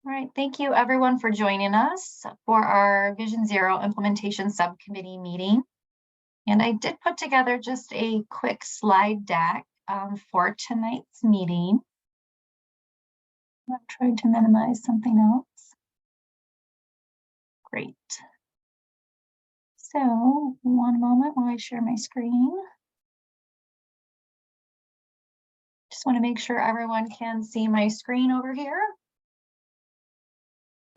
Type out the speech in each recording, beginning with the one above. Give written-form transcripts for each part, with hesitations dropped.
All right, thank you everyone for joining us for our Vision Zero Implementation Subcommittee meeting. And I did put together just a quick slide deck for tonight's meeting. I'm trying to minimize something else. Great. So one moment while I share my screen. Just want to make sure everyone can see my screen over here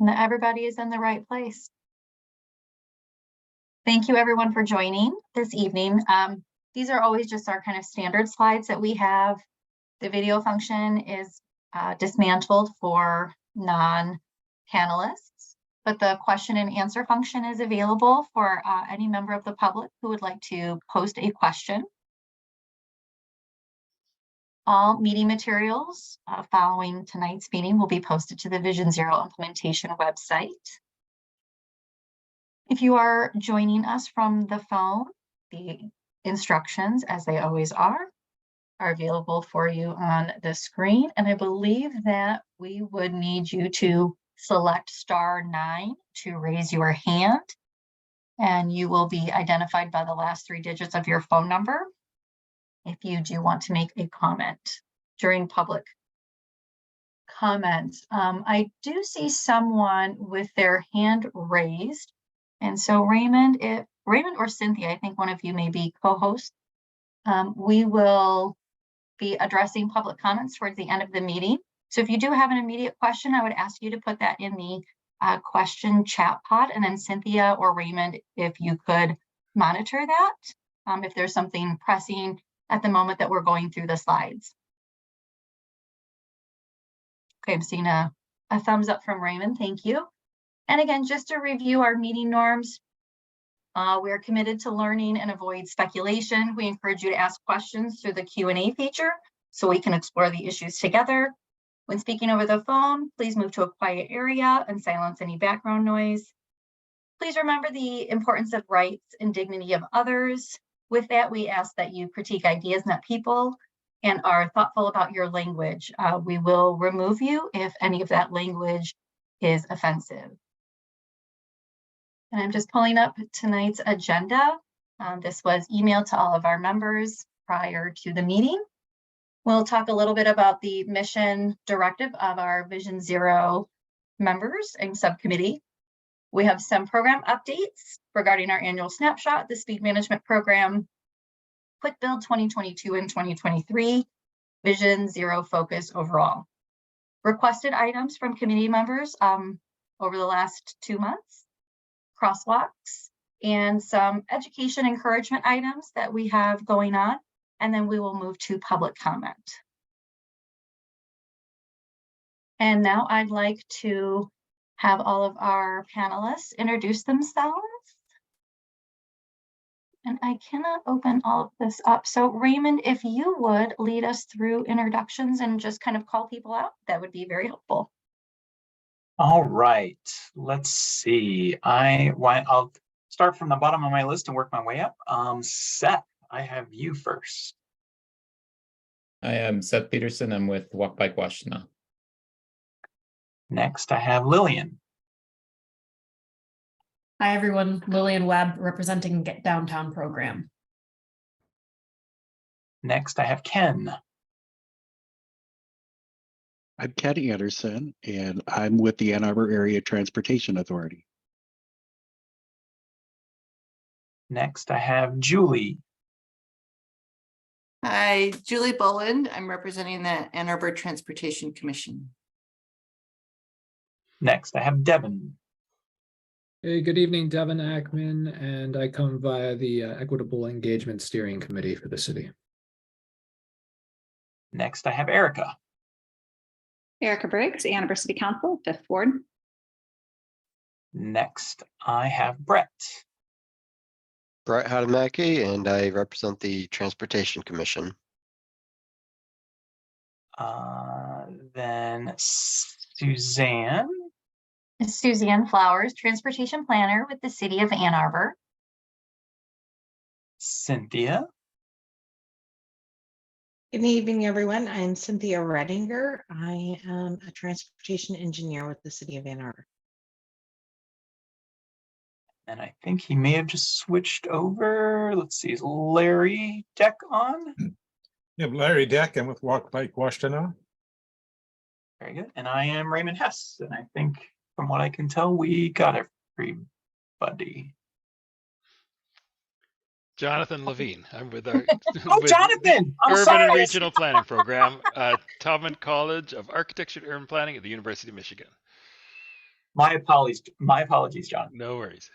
and that everybody is in the right place. Thank you everyone for joining this evening. These are always just our kind of standard slides that we have. The video function is dismantled for non-panelists, but the question and answer function is available for any member of the public who would like to post a question. All meeting materials following tonight's meeting will be posted to the Vision Zero implementation website. If you are joining us from the phone, the instructions, as they always are available for you on the screen. And I believe that we would need you to select *9 to raise your hand, and you will be identified by the last 3 digits of your phone number if you do want to make a comment during public comment. I do see someone with their hand raised. And so Raymond or Cynthia, I think one of you may be co-host. We will be addressing public comments towards the end of the meeting. So if you do have an immediate question, I would ask you to put that in the question chat pod, and then Cynthia or Raymond, if you could monitor that, if there's something pressing at the moment that we're going through the slides. Okay, I'm seeing a thumbs up from Raymond, thank you. And again, just to review our meeting norms, we are committed to learning and avoid speculation. We encourage you to ask questions through the Q&A feature so we can explore the issues together. When speaking over the phone, please move to a quiet area and silence any background noise. Please remember the importance of rights and dignity of others. With that, we ask that you critique ideas, not people, and are thoughtful about your language. We will remove you if any of that language is offensive. And I'm just pulling up tonight's agenda. This was emailed to all of our members prior to the meeting. We'll talk a little bit about the mission directive of our Vision Zero members and subcommittee. We have some program updates regarding our annual snapshot, the speed management program, Quick Build 2022 and 2023, Vision Zero focus overall. Requested items from committee members over the last 2 months, crosswalks, and some education encouragement items that we have going on, and then we will move to public comment. And now I'd like to have all of our panelists introduce themselves. And I cannot open all of this up. So Raymond, if you would lead us through introductions and just kind of call people out, that would be very helpful. All right, let's see. I'll start from the bottom of my list and work my way up. Seth, I have you first. I am Seth Peterson. I'm with Walk Bike Washtenaw. Next, I have Lillian. Hi, everyone. Lillian Webb, representing Get Downtown program. Next, I have Ken. I'm Ken Anderson, and I'm with the Ann Arbor Area Transportation Authority. Next, I have Julie. Hi, Julie Boland. I'm representing the Ann Arbor Transportation Commission. Next, I have Devin. Hey, good evening, Devin Ackman, and I come via the Equitable Engagement Steering Committee for the city. Next, I have Erica. Erica Briggs, Ann Arbor City Council, 5th Ward. Next, I have Brett. Brett Hadamaki, and I represent the Transportation Commission. Then Suzanne. Suzanne Flowers, Transportation Planner with the City of Ann Arbor. Cynthia. Good evening, everyone. I'm Cynthia Redinger. I am a transportation engineer with the City of Ann Arbor. And I think he may have just switched over. Let's see, is Larry Deck on? Yeah, Larry Deck. I'm with Walk Bike Washtenaw. Very good. And I am Raymond Hess. And I think from what I can tell, we got everybody. Jonathan Levine. I'm with our Oh, Jonathan! I'm Urban sorry. and Regional Planning Program at Tubman College of Architecture and Urban Planning at the University of Michigan. My apologies, John. No worries.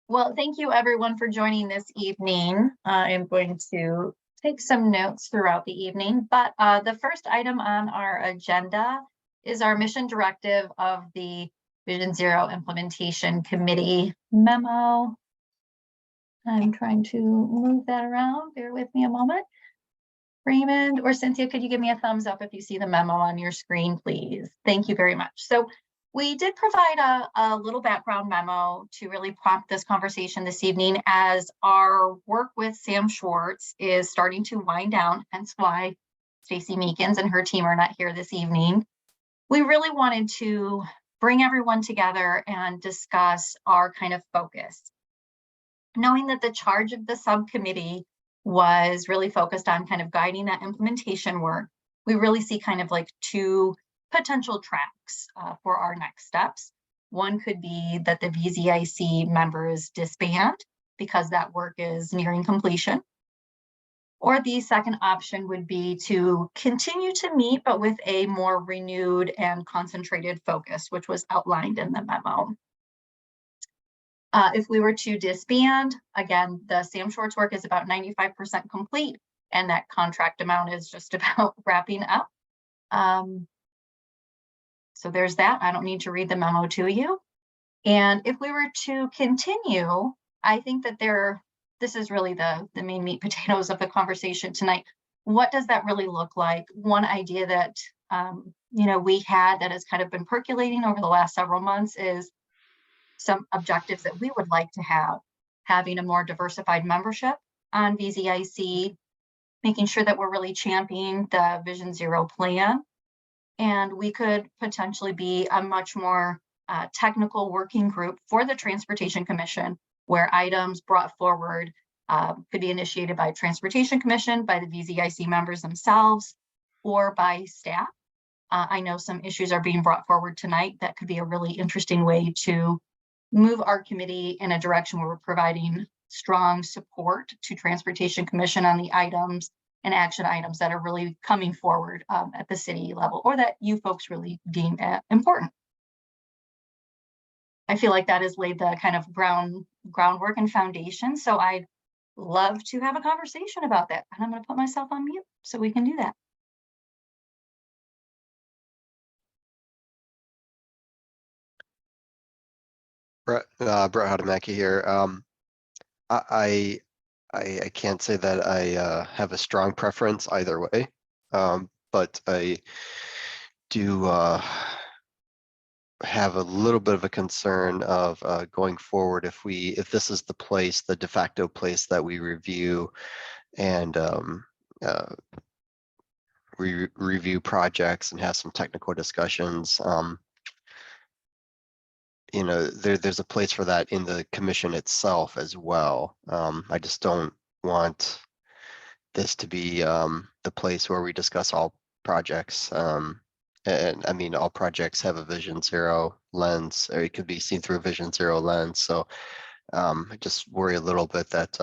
Well, thank you everyone for joining this evening. I am going to take some notes throughout the evening, but the first item on our agenda is our mission directive of the Vision Zero Implementation Committee memo. I'm trying to move that around. Bear with me a moment. Raymond or Cynthia, could you give me a thumbs up if you see the memo on your screen, please? Thank you very much. So we did provide a little background memo to really prompt this conversation this evening as our work with Sam Schwartz is starting to wind down, hence why Stacy Meekins and her team are not here this evening. We really wanted to bring everyone together and discuss our kind of focus. Knowing that the charge of the subcommittee was really focused on kind of guiding that implementation work, we really see kind of like two potential tracks for our next steps. One could be that the VZIC members disband because that work is nearing completion. Or the second option would be to continue to meet, but with a more renewed and concentrated focus, which was outlined in the memo. If we were to disband, again, the Sam Schwartz work is about 95% complete, and that contract amount is just about wrapping up. So there's that. I don't need to read the memo to you. And if we were to continue, I think that this is really the main meat potatoes of the conversation tonight. What does that really look like? One idea that we had that has kind of been percolating over the last several months is some objectives that we would like to have, having a more diversified membership on VZIC, making sure that we're really championing the Vision Zero plan. And we could potentially be a much more technical working group for the Transportation Commission, where items brought forward could be initiated by Transportation Commission, by the VZIC members themselves, or by staff. I know some issues are being brought forward tonight that could be a really interesting way to move our committee in a direction where we're providing strong support to Transportation Commission on the items and action items that are really coming forward at the city level, or that you folks really deem important. I feel like that has laid the kind of groundwork and foundation. So I'd love to have a conversation about that. And I'm going to put myself on mute so we can do that. Brett Hadamaki here. I can't say that I have a strong preference either way, but I do have a little bit of a concern of going forward if this is the place, the de facto place that we review and review projects and have some technical discussions. There's a place for that in the commission itself as well. I just don't want this to be the place where we discuss all projects. And I mean, all projects have a Vision Zero lens, or it could be seen through a Vision Zero lens. So I just worry a little bit that,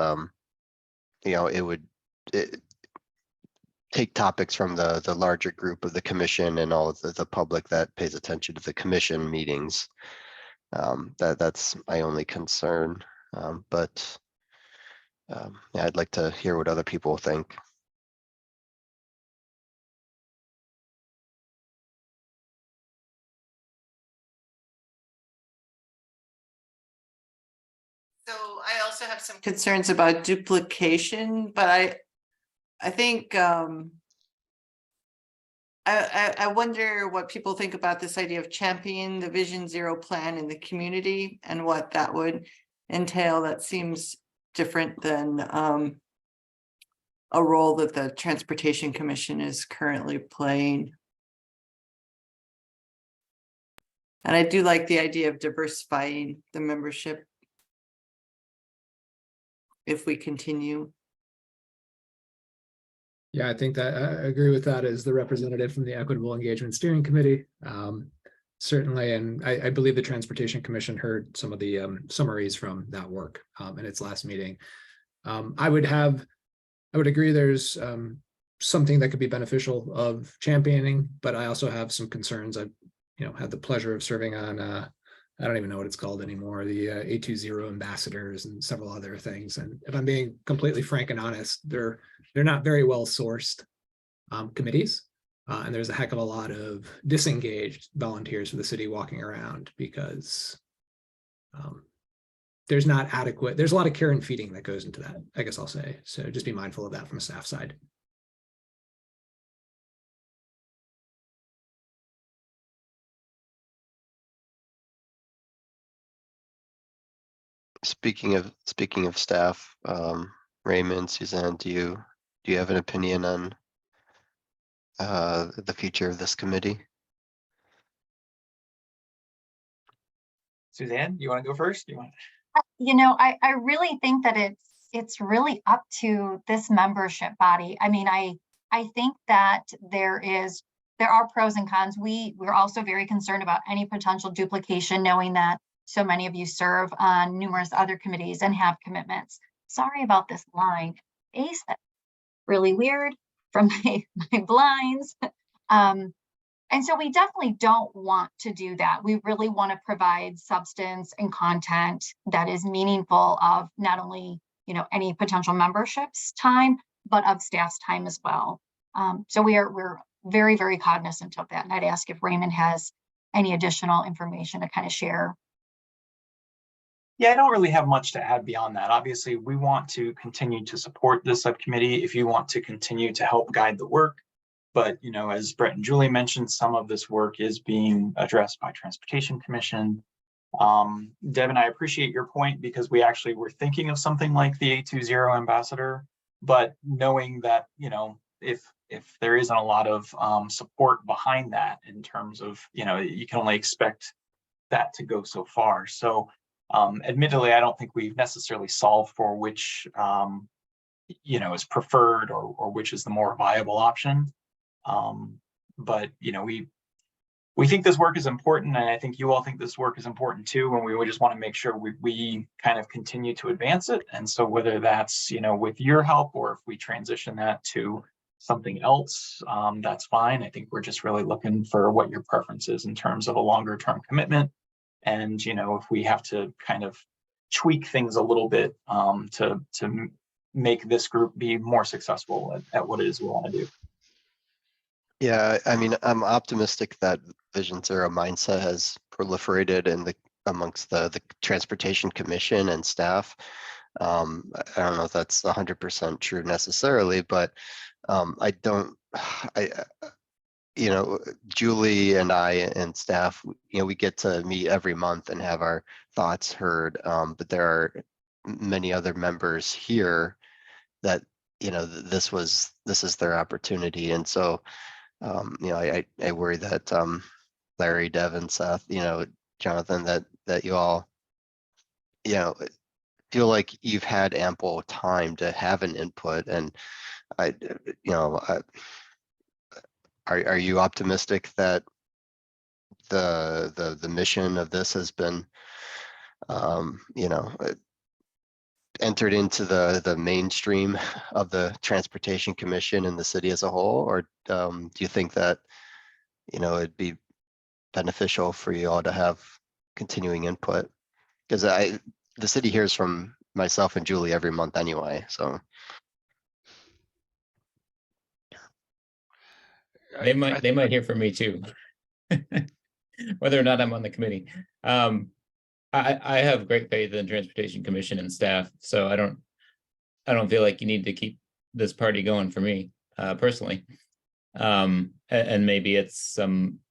it would take topics from the larger group of the commission and all of the public that pays attention to the commission meetings. That's my only concern. But yeah, I'd like to hear what other people think. So I also have some concerns about duplication, but I think I wonder what people think about this idea of championing the Vision Zero plan in the community and what that would entail. That seems different than a role that the Transportation Commission is currently playing. And I do like the idea of diversifying the membership if we continue. Yeah, I think that I agree with that as the representative from the Equitable Engagement Steering Committee. Certainly, and I believe the Transportation Commission heard some of the summaries from that work in its last meeting. I would agree there's something that could be beneficial of championing, but I also have some concerns. I've had the pleasure of serving on I don't even know what it's called anymore, the A20 ambassadors and several other things. And if I'm being completely frank and honest, they're not very well sourced committees. And there's a heck of a lot of disengaged volunteers for the city walking around because there's not adequate, there's a lot of care and feeding that goes into that, I guess I'll say. So just be mindful of that from a staff side. Speaking of staff, Raymond, Suzanne, do you have an opinion on the future of this committee? Suzanne, you want to go first? You want? I really think that it's really up to this membership body. I mean, I think that there are pros and cons. We're also very concerned about any potential duplication, knowing that so many of you serve on numerous other committees and have commitments. Sorry about this line. Ace, that's really weird from my blinds. And so we definitely don't want to do that. We really want to provide substance and content that is meaningful of not only, any potential membership's time, but of staff's time as well. So we're very, very cognizant of that. And I'd ask if Raymond has any additional information to kind of share. Yeah, I don't really have much to add beyond that. Obviously, we want to continue to support this subcommittee if you want to continue to help guide the work. But, as Brett and Julie mentioned, some of this work is being addressed by Transportation Commission. Devin, I appreciate your point because we actually were thinking of something like the A20 ambassador, but knowing that, if there isn't a lot of support behind that in terms of, you can only expect that to go so far. So admittedly, I don't think we've necessarily solved for which, is preferred or which is the more viable option. But we think this work is important, and I think you all think this work is important too, and we would just want to make sure we kind of continue to advance it. And so whether that's with your help or if we transition that to something else, that's fine. I think we're just really looking for what your preference is in terms of a longer term commitment. And if we have to kind of tweak things a little bit to make this group be more successful at what it is we want to do. Yeah, I mean, I'm optimistic that Vision Zero mindset has proliferated amongst the Transportation Commission and staff. I don't know if that's 100% true necessarily, but Julie and I and staff, we get to meet every month and have our thoughts heard. But there are many other members here that, this is their opportunity. And so, I worry that Larry, Devin, Seth, Jonathan, that you all, feel like you've had ample time to have an input. And are you optimistic that the mission of this has been, entered into the mainstream of the Transportation Commission and the city as a whole? Or do you think that, it'd be beneficial for you all to have continuing input? Because the city hears from myself and Julie every month anyway, so. They might hear from me too, whether or not I'm on the committee. I have great faith in the Transportation Commission and staff, so I don't feel like you need to keep this party going for me personally. And maybe it's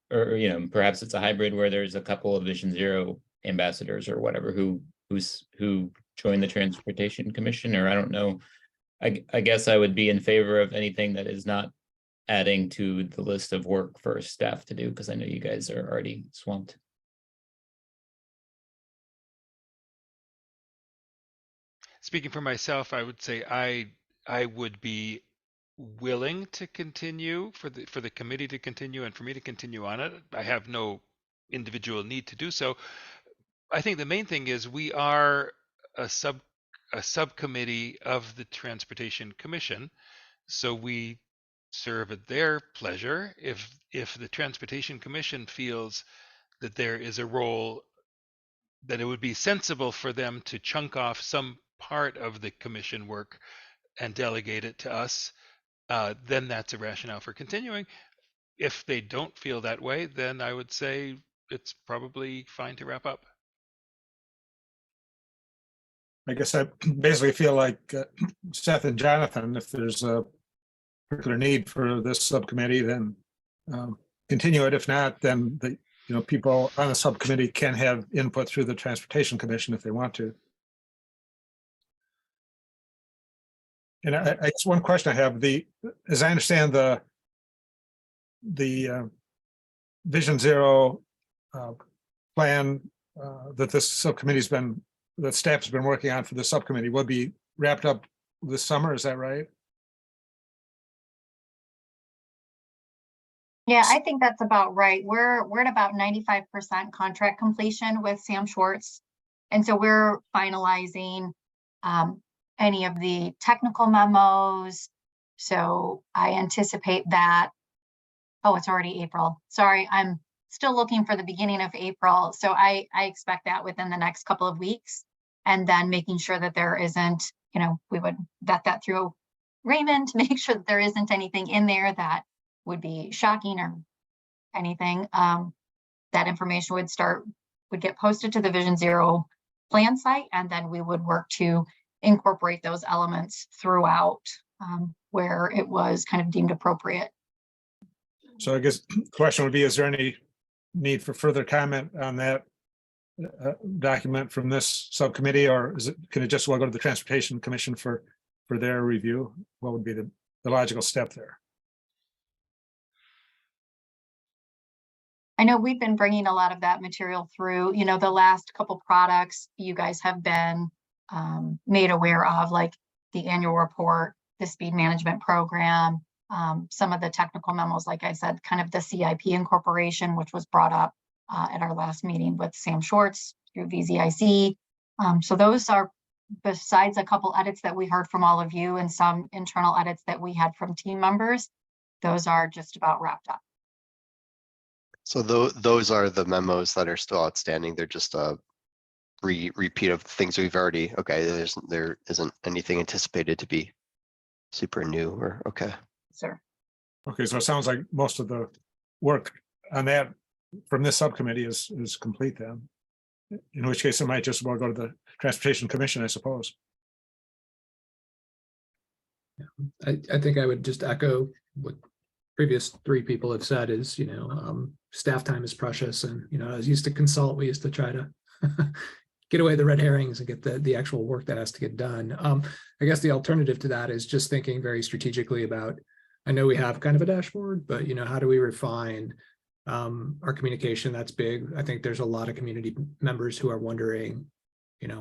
perhaps it's a hybrid where there's a couple of Vision Zero ambassadors or whatever who join the Transportation Commission, or I don't know I guess I would be in favor of anything that is not adding to the list of work for staff to do, because I know you guys are already swamped. Speaking for myself, I would say I would be willing to continue for the committee to continue and for me to continue on it. I have no individual need to do so. I think the main thing is we are a subcommittee of the Transportation Commission, so we serve at their pleasure. If the Transportation Commission feels that there is a role that it would be sensible for them to chunk off some part of the commission work and delegate it to us, then that's a rationale for continuing. If they don't feel that way, then I would say it's probably fine to wrap up. I guess I basically feel like Seth and Jonathan, if there's a particular need for this subcommittee, then continue it. If not, then the people on the subcommittee can have input through the Transportation Commission if they want to. And I guess one question I have, as I understand the Vision Zero plan that this subcommittee's that staff's been working on for the subcommittee will be wrapped up this summer. Is that right? Yeah, I think that's about right. We're at about 95% contract completion with Sam Schwartz. And so we're finalizing any of the technical memos. So I anticipate that. Oh, it's already April. Sorry, I'm still looking for the beginning of April. So I expect that within the next couple of weeks. And then making sure that there isn't, we would vet that through Raymond to make sure that there isn't anything in there that would be shocking or anything. That information would get posted to the Vision Zero plan site, and then we would work to incorporate those elements throughout where it was kind of deemed appropriate. So I guess the question would be, is there any need for further comment on that document from this subcommittee, or can it just well go to the Transportation Commission for their review? What would be the logical step there? I know we've been bringing a lot of that material through, the last couple products you guys have been made aware of, like the annual report, the speed management program, some of the technical memos, like I said, kind of the CIP incorporation, which was brought up at our last meeting with Sam Schwartz through VZIC. So those are, besides a couple edits that we heard from all of you and some internal edits that we had from team members, those are just about wrapped up. So those are the memos that are still outstanding. They're just a repeat of things we've already, okay, there isn't anything anticipated to be super new or okay. Sir. Okay, so it sounds like most of the work on that from this subcommittee is complete then. In which case it might just well go to the Transportation Commission, I suppose. Yeah, I think I would just echo what previous three people have said is, staff time is precious. And, I was used to consult, we used to try to get away the red herrings and get the actual work that has to get done. I guess the alternative to that is just thinking very strategically about, I know we have kind of a dashboard, but, how do we refine our communication? That's big. I think there's a lot of community members who are wondering,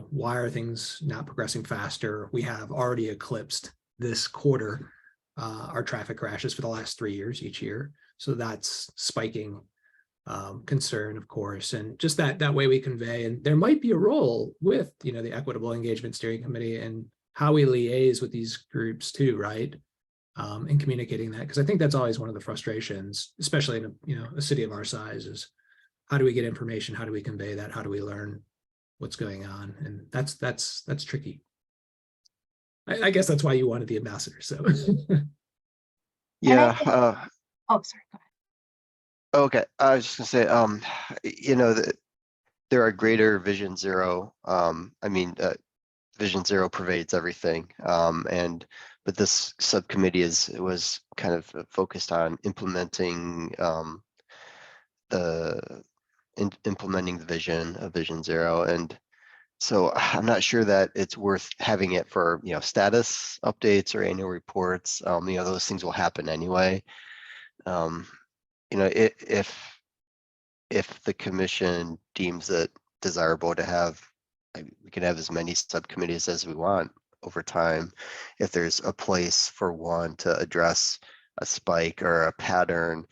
why are things not progressing faster? We have already eclipsed this quarter our traffic crashes for the last 3 years each year. So that's spiking concern, of course, and just that way we convey, and there might be a role with, the Equitable Engagement Steering Committee and how we liaise with these groups too, right? And communicating that, because I think that's always one of the frustrations, especially in a city of our size, is how do we get information? How do we convey that? How do we learn what's going on? And that's tricky. I guess that's why you wanted the ambassador. So yeah. Oh, sorry. Go ahead. Okay, I was just gonna say, there are greater Vision Zero. Vision Zero pervades everything, but this subcommittee was kind of focused on implementing implementing the vision of Vision Zero, and So I'm not sure that it's worth having it for, status updates or annual reports. Those things will happen anyway. If the commission deems it desirable to have, we can have as many subcommittees as we want over time. If there's a place for one to address a spike or a pattern,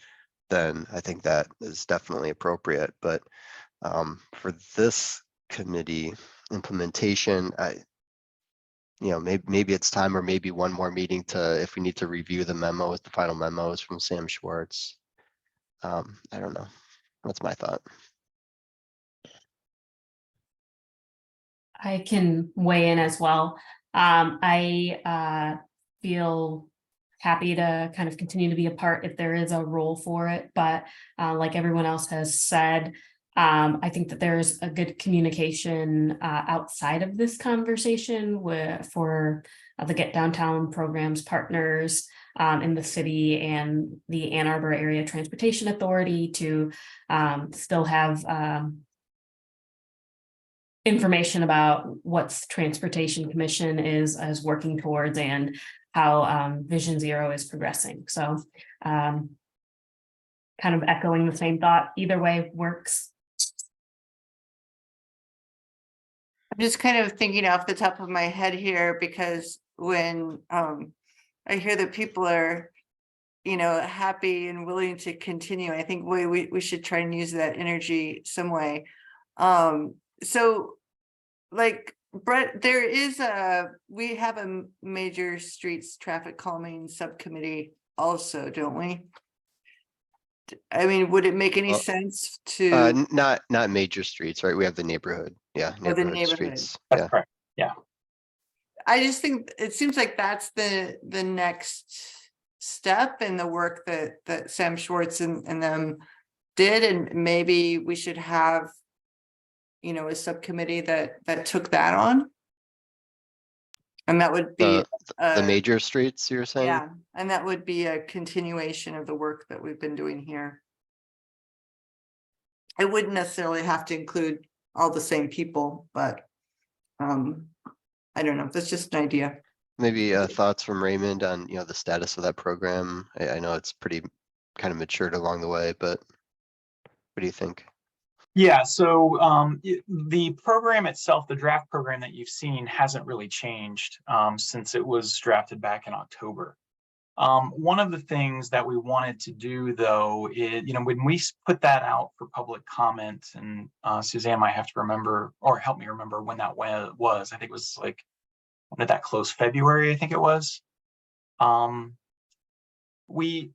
then I think that is definitely appropriate. But for this committee implementation, maybe it's time, or maybe one more meeting if we need to review the memos, the final memos from Sam Schwartz. I don't know. That's my thought. I can weigh in as well. I feel happy to kind of continue to be a part if there is a role for it, but like everyone else has said, I think that there's a good communication outside of this conversation for the Get Downtown programs partners in the city and the Ann Arbor Area Transportation Authority to still have information about what's Transportation Commission is working towards and how Vision Zero is progressing. So kind of echoing the same thought, either way works. I'm just kind of thinking off the top of my head here, because when I hear that people are, happy and willing to continue, I think we should try and use that energy some way. So like Brett, we have a major streets traffic calming subcommittee also, don't we? I mean, would it make any sense to? Not major streets, right? We have the neighborhood. Yeah. Oh, the Neighborhood neighborhood. streets. That's Yeah. correct. Yeah. I just think it seems like that's the next step in the work that Sam Schwartz and them did, and maybe we should have, a subcommittee that took that on. And that would be The major streets, you're saying? yeah, and that would be a continuation of the work that we've been doing here. It wouldn't necessarily have to include all the same people, but I don't know, that's just an idea. Maybe thoughts from Raymond on, the status of that program. I know it's pretty kind of matured along the way, but what do you think? Yeah, so the program itself, the draft program that you've seen, hasn't really changed since it was drafted back in October. One of the things that we wanted to do, though, is, when we put that out for public comment, and Suzanne might have to remember or help me remember when that was. I think it was like, when did that close? February, I think it was. We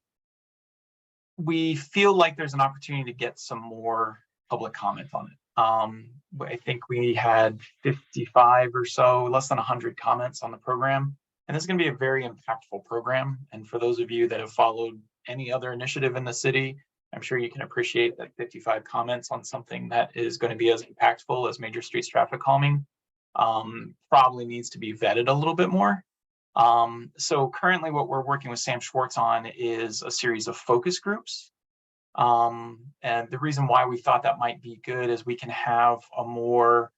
feel like there's an opportunity to get some more public comment on it. I think we had 55 or so, less than 100 comments on the program. And this is going to be a very impactful program. And for those of you that have followed any other initiative in the city, I'm sure you can appreciate that 55 comments on something that is going to be as impactful as major streets traffic calming probably needs to be vetted a little bit more. So currently what we're working with Sam Schwartz on is a series of focus groups. And the reason why we thought that might be good is we can have a more,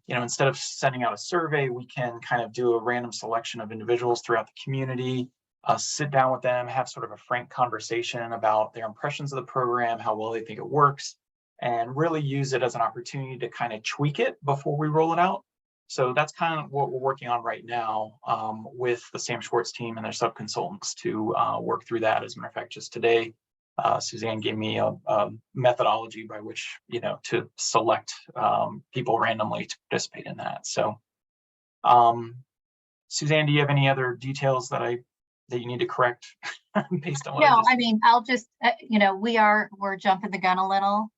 instead of sending out a survey, we can kind of do a random selection of individuals throughout the community, sit down with them, have sort of a frank conversation about their impressions of the program, how well they think it works, and really use it as an opportunity to kind of tweak it before we roll it out. So that's kind of what we're working on right now with the Sam Schwartz team and their sub-consultants to work through that. As a matter of fact, just today, Suzanne gave me a methodology by which, to select people randomly to participate in that. So, Suzanne, do you have any other details that you need to correct based on what No, I mean, I'll just, we're jumping the gun a little.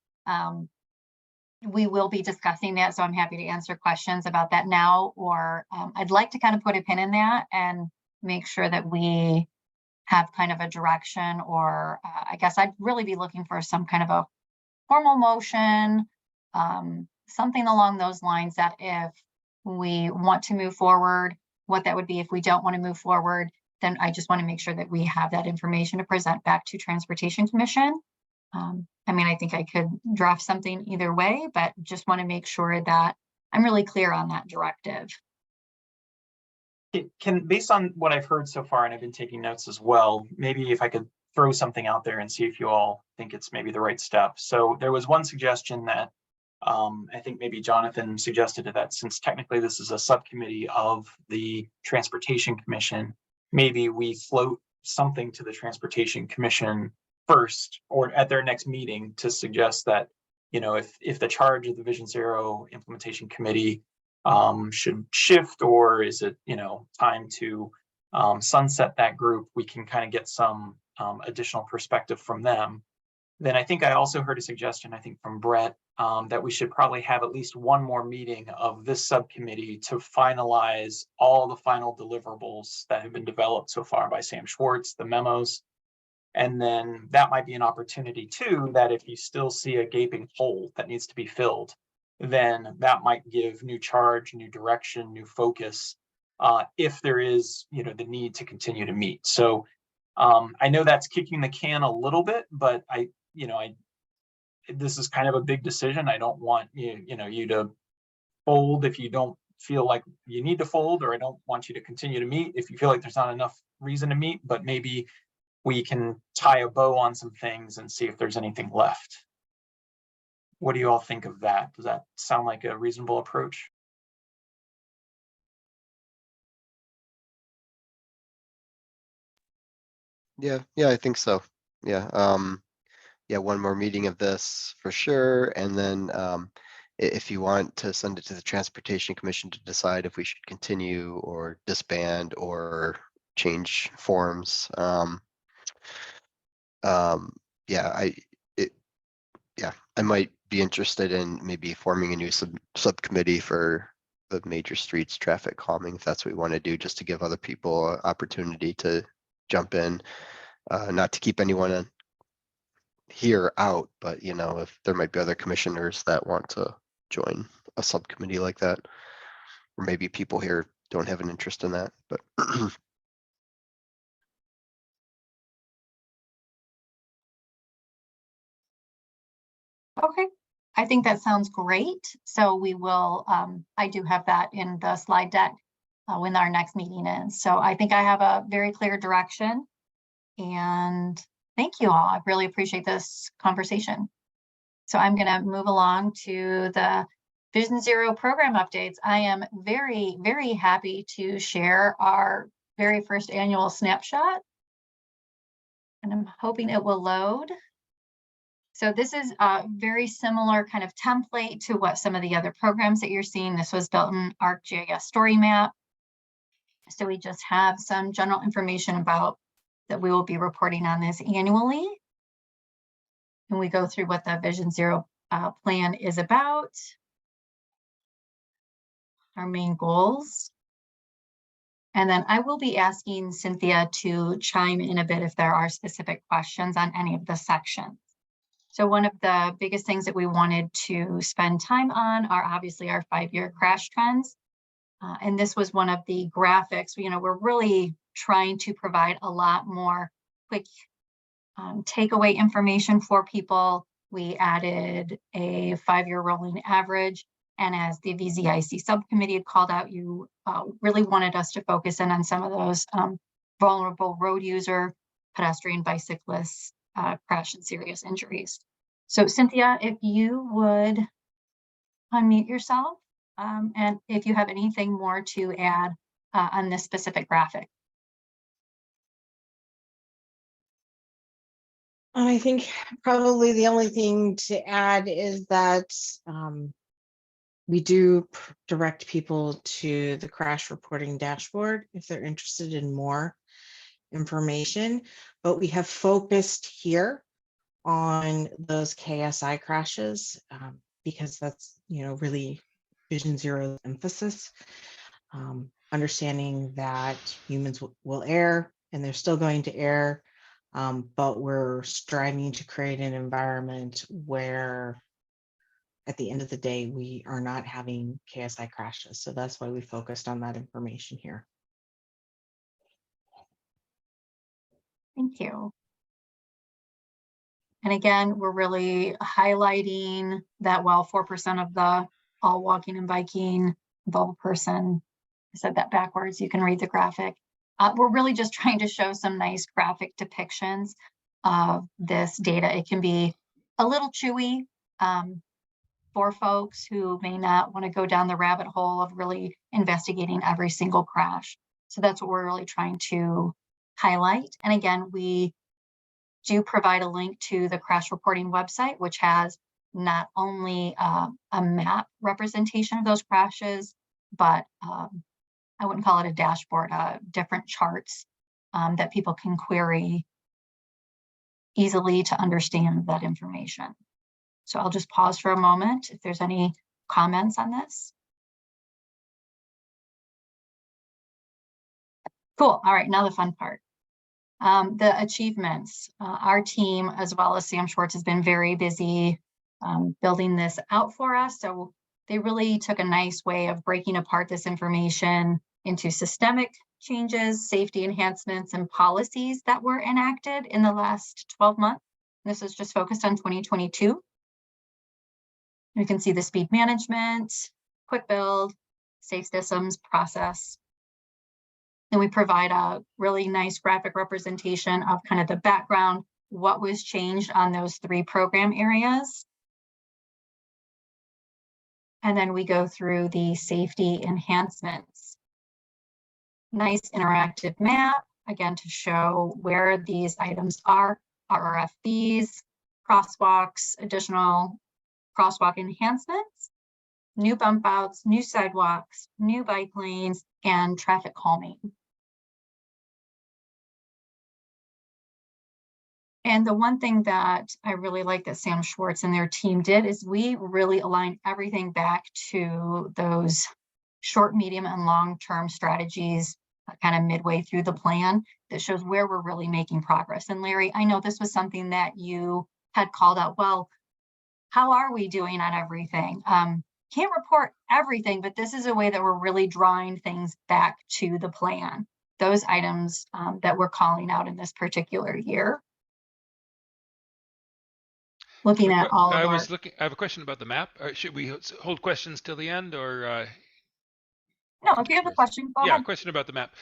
We will be discussing that, so I'm happy to answer questions about that now, or I'd like to kind of put a pin in that and make sure that we have kind of a direction, or I guess I'd really be looking for some kind of a formal motion, something along those lines, that if we want to move forward, what that would be. If we don't want to move forward, then I just want to make sure that we have that information to present back to Transportation Commission. I mean, I think I could draft something either way, but just want to make sure that I'm really clear on that directive. It can, based on what I've heard so far, and I've been taking notes as well, maybe if I could throw something out there and see if you all think it's maybe the right step. So there was one suggestion that I think maybe Jonathan suggested that since technically this is a subcommittee of the Transportation Commission, maybe we float something to the Transportation Commission first or at their next meeting to suggest that, you know, if the charge of the Vision Zero Implementation Committee should shift, or is it, you know, time to sunset that group, we can kind of get some additional perspective from them. Then I think I also heard a suggestion, I think from Brett, that we should probably have at least one more meeting of this subcommittee to finalize all the final deliverables that have been developed so far by Sam Schwartz, the memos. And then that might be an opportunity too, that if you still see a gaping hole that needs to be filled, then that might give new charge, new direction, new focus, if there is, you know, the need to continue to meet. So I know that's kicking the can a little bit, but this is kind of a big decision. I don't want you to fold if you don't feel like you need to fold, or I don't want you to continue to meet if you feel like there's not enough reason to meet, but maybe we can tie a bow on some things and see if there's anything left. What do you all think of that? Does that sound like a reasonable approach? Yeah, I think so. Yeah, yeah, one more meeting of this for sure, and then if you want to send it to the Transportation Commission to decide if we should continue or disband or change forms. Yeah, I might be interested in maybe forming a new subcommittee for the major streets traffic calming, if that's what we want to do, just to give other people an opportunity to jump in, not to keep anyone here out, but you know, if there might be other commissioners that want to join a subcommittee like that, or maybe people here don't have an interest in that, but Okay, I think that sounds great. So we will, I do have that in the slide deck when our next meeting is. So I think I have a very clear direction. And thank you all. I really appreciate this conversation. So I'm going to move along to the Vision Zero program updates. I am very, very happy to share our very first annual snapshot. And I'm hoping it will load. So this is a very similar kind of template to what some of the other programs that you're seeing. This was built in ArcGIS Story Map. So we just have some general information about that we will be reporting on this annually. And we go through what the Vision Zero plan is about, our main goals. And then I will be asking Cynthia to chime in a bit if there are specific questions on any of the sections. So one of the biggest things that we wanted to spend time on are obviously our 5-year crash trends. And this was one of the graphics. You know, we're really trying to provide a lot more quick takeaway information for people. We added a 5-year rolling average. And as the VZIC subcommittee had called out, you really wanted us to focus in on some of those vulnerable road user, pedestrian, bicyclists, crash and serious injuries. So Cynthia, if you would unmute yourself, and if you have anything more to add on this specific graphic. I think probably the only thing to add is that we do direct people to the crash reporting dashboard if they're interested in more information, but we have focused here on those KSI crashes because that's, you know, really Vision Zero's emphasis. Understanding that humans will err and they're still going to err, but we're striving to create an environment where at the end of the day, we are not having KSI crashes. So that's why we focused on that information here. Thank you. And again, we're really highlighting that while 4% of the all walking and biking, involve a person. I said that backwards. You can read the graphic. We're really just trying to show some nice graphic depictions of this data. It can be a little chewy for folks who may not want to go down the rabbit hole of really investigating every single crash. So that's what we're really trying to highlight. And again, we do provide a link to the crash reporting website, which has not only a map representation of those crashes, but I wouldn't call it a dashboard, different charts that people can query easily to understand that information. So I'll just pause for a moment if there's any comments on this. Cool. All right, now the fun part. The achievements. Our team, as well as Sam Schwartz, has been very busy building this out for us. So they really took a nice way of breaking apart this information into systemic changes, safety enhancements, and policies that were enacted in the last 12 months. This is just focused on 2022. You can see the speed management, quick build, safe systems process. And we provide a really nice graphic representation of kind of the background, what was changed on those 3 program areas. And then we go through the safety enhancements. Nice interactive map, again, to show where these items are, RFBs, crosswalks, additional crosswalk enhancements, new bump outs, new sidewalks, new bike lanes, and traffic calming. And the one thing that I really like that Sam Schwartz and their team did is we really aligned everything back to those short, medium, and long-term strategies kind of midway through the plan that shows where we're really making progress. And Larry, I know this was something that you had called out. Well, how are we doing on everything? Can't report everything, but this is a way that we're really drawing things back to the plan. Those items that we're calling out in this particular year. Looking at all of I have a question about the map. Should we hold questions till the end, or? No, if you have a question, go ahead. Yeah, question about the map.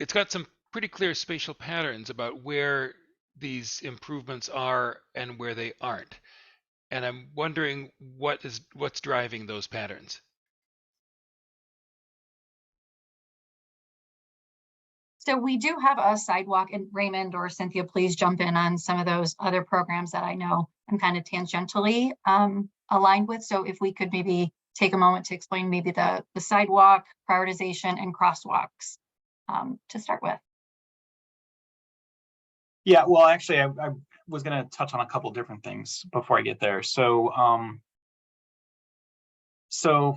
It's got some pretty clear spatial patterns about where these improvements are and where they aren't. And I'm wondering what's driving those patterns. So we do have a sidewalk, and Raymond or Cynthia, please jump in on some of those other programs that I know I'm kind of tangentially aligned with. So if we could maybe take a moment to explain maybe the sidewalk prioritization and crosswalks to start with. Yeah, well, actually, I was going to touch on a couple different things before I get there. So,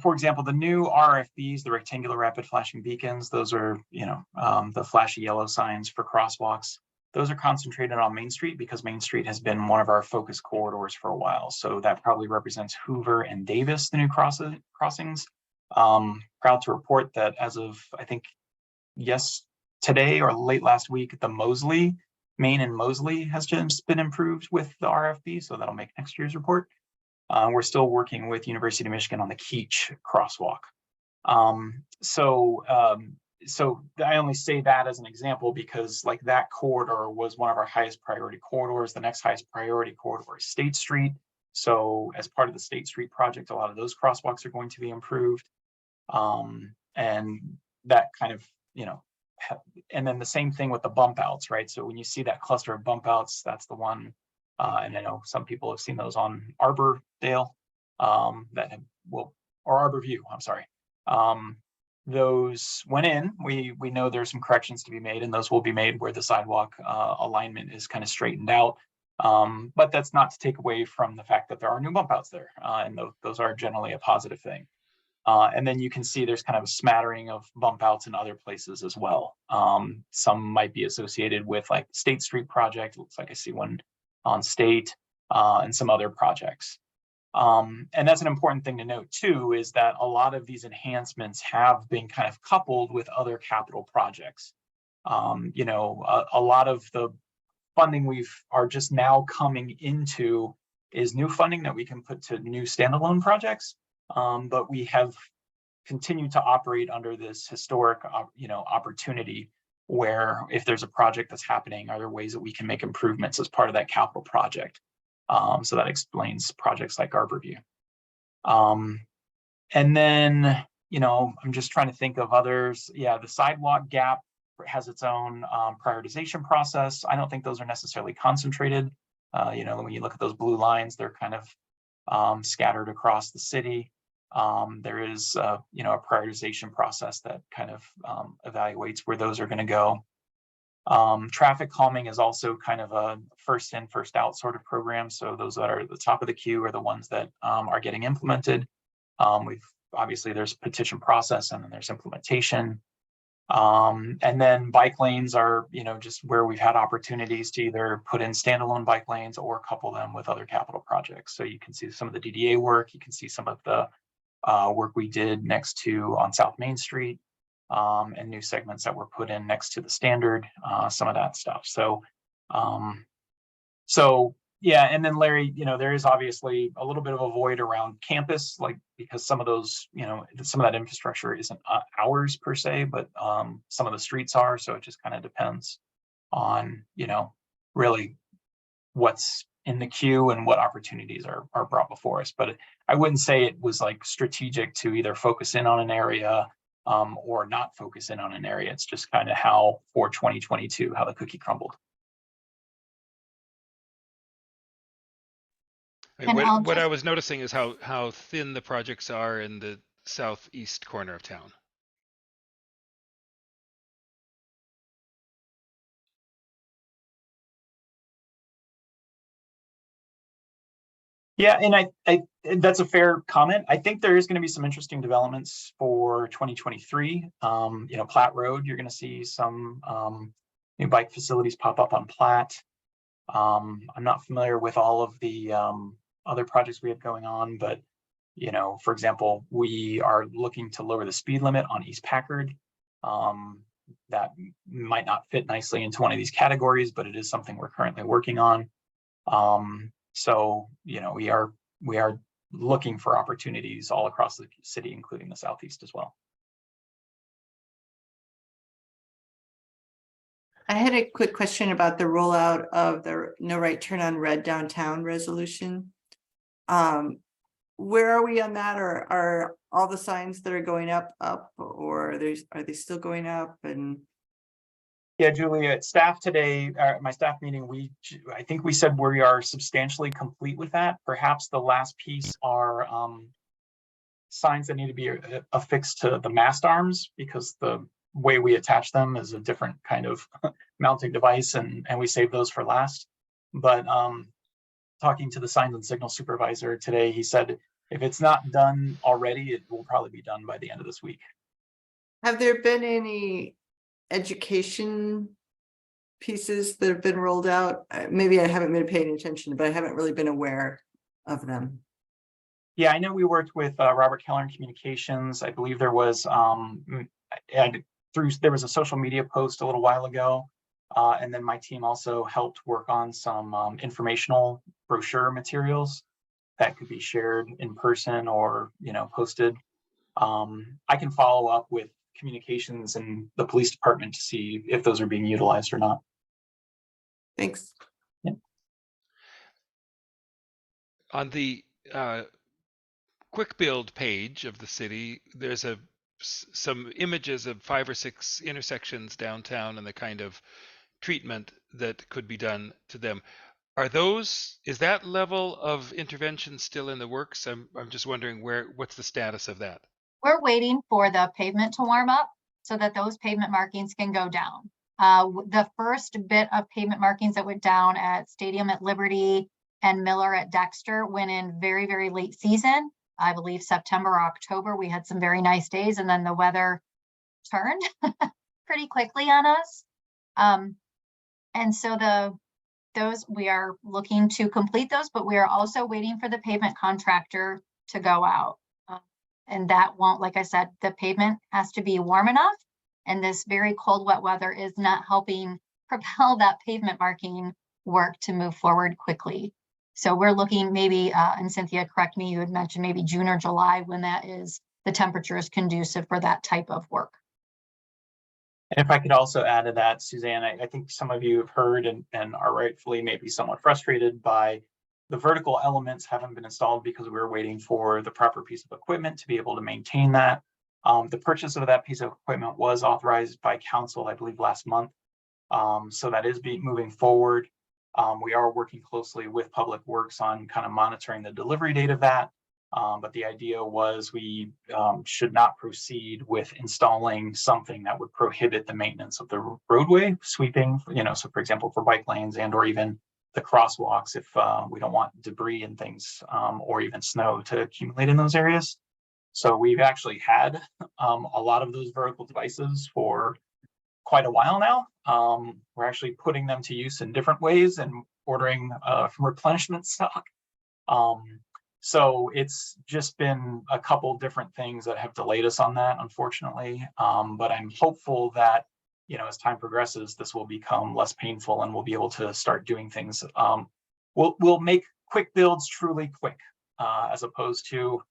for example, the new RFBs, the rectangular rapid flashing beacons, those are, the flashy yellow signs for crosswalks. Those are concentrated on Main Street because Main Street has been one of our focus corridors for a while. So that probably represents Hoover and Davis, the new crossings. Proud to report that as of, I think, today or late last week, the Main and Mosley has just been improved with the RFB. So that'll make next year's report. We're still working with University of Michigan on the Keach crosswalk. So I only say that as an example because like that corridor was one of our highest priority corridors. The next highest priority corridor is State Street. So as part of the State Street project, a lot of those crosswalks are going to be improved. And that kind of, and then the same thing with the bump outs, right? So when you see that cluster of bump outs, that's the one. And I know some people have seen those on Arbordale or Arborview, I'm sorry. Those went in, we know there's some corrections to be made, and those will be made where the sidewalk alignment is kind of straightened out. But that's not to take away from the fact that there are new bump outs there, and those are generally a positive thing. And then you can see there's kind of a smattering of bump outs in other places as well. Some might be associated with like State Street project. It looks like I see one on State and some other projects. And that's an important thing to note too, is that a lot of these enhancements have been kind of coupled with other capital projects. A lot of the funding are just now coming into is new funding that we can put to new standalone projects. But we have continued to operate under this historic, opportunity where if there's a project that's happening, are there ways that we can make improvements as part of that capital project? So that explains projects like Arborview. And then, I'm just trying to think of others. Yeah, the sidewalk gap has its own prioritization process. I don't think those are necessarily concentrated. When you look at those blue lines, they're kind of scattered across the city. There is, a prioritization process that kind of evaluates where those are going to go. Traffic calming is also kind of a first in, first out sort of program. So those that are at the top of the queue are the ones that are getting implemented. Obviously there's petition process and then there's implementation. And then bike lanes are, just where we've had opportunities to either put in standalone bike lanes or couple them with other capital projects. So you can see some of the DDA work, you can see some of the work we did on South Main Street, and new segments that were put in next to the standard, some of that stuff. So yeah, and then Larry, there is obviously a little bit of a void around campus, because some of those, some of that infrastructure isn't ours per se, but some of the streets are. So it just kind of depends on, really what's in the queue and what opportunities are brought before us. But I wouldn't say it was strategic to either focus in on an area or not focus in on an area. It's just kind of how for 2022, how the cookie crumbled. And What I was noticing is how thin the projects are in the southeast corner of town. Yeah, and I that's a fair comment. I think there is going to be some interesting developments for 2023. Platte Road, you're going to see some new bike facilities pop up on Platte. I'm not familiar with all of the other projects we have going on, but for example, we are looking to lower the speed limit on East Packard. That might not fit nicely into one of these categories, but it is something we're currently working on. So we are looking for opportunities all across the city, including the southeast as well. I had a quick question about the rollout of the no right turn on red downtown resolution. Where are we on that? Or are all the signs that are going up, or are they still going up? And yeah, Julie, at staff today, my staff meeting, I think we said we are substantially complete with that. Perhaps the last piece are signs that need to be affixed to the mast arms, because the way we attach them is a different kind of mounting device, and we save those for last. But talking to the signs and signal supervisor today, he said if it's not done already, it will probably be done by the end of this week. have there been any education pieces that have been rolled out? Maybe I haven't been paying attention, but I haven't really been aware of them. Yeah, I know we worked with Robert Keller in communications. I believe there was there was a social media post a little while ago, and then my team also helped work on some informational brochure materials that could be shared in person or posted. I can follow up with communications and the police department to see if those are being utilized or not. Thanks. Yeah. On the quick build page of the city, there's some images of 5 or 6 intersections downtown and the kind of treatment that could be done to them. Is that level of intervention still in the works? I'm just wondering what's the status of that? We're waiting for the pavement to warm up so that those pavement markings can go down. The first bit of pavement markings that went down at Stadium at Liberty and Miller at Dexter went in very, very late season. I believe September or October. We had some very nice days, and then the weather turned pretty quickly on us. And so those we are looking to complete those, but we are also waiting for the pavement contractor to go out. And that won't, like I said, the pavement has to be warm enough, and this very cold, wet weather is not helping propel that pavement marking work to move forward quickly. So we're looking maybe, and Cynthia, correct me, you had mentioned maybe June or July when that is, the temperature is conducive for that type of work. And if I could also add to that, Suzanne, I think some of you have heard and are rightfully maybe somewhat frustrated by the vertical elements haven't been installed because we were waiting for the proper piece of equipment to be able to maintain that. The purchase of that piece of equipment was authorized by council, I believe, last month. So that is moving forward. We are working closely with Public Works on kind of monitoring the delivery date of that. But the idea was we should not proceed with installing something that would prohibit the maintenance of the roadway sweeping, so for example, for bike lanes and or even the crosswalks, if we don't want debris and things or even snow to accumulate in those areas. So we've actually had a lot of those vertical devices for quite a while now. We're actually putting them to use in different ways and ordering from replenishment stock. So it's just been a couple different things that have delayed us on that, unfortunately. But I'm hopeful that, as time progresses, this will become less painful and we'll be able to start doing things. We'll make quick builds truly quick, as opposed to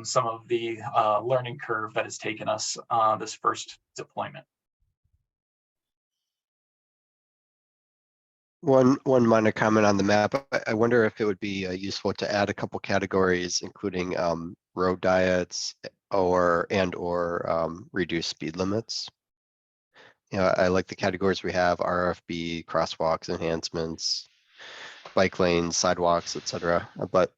some of the learning curve that has taken us this first deployment. One minor comment on the map. I wonder if it would be useful to add a couple categories, including road diets or reduce speed limits. I like the categories we have: RFB, crosswalks, enhancements, bike lanes, sidewalks, etc. But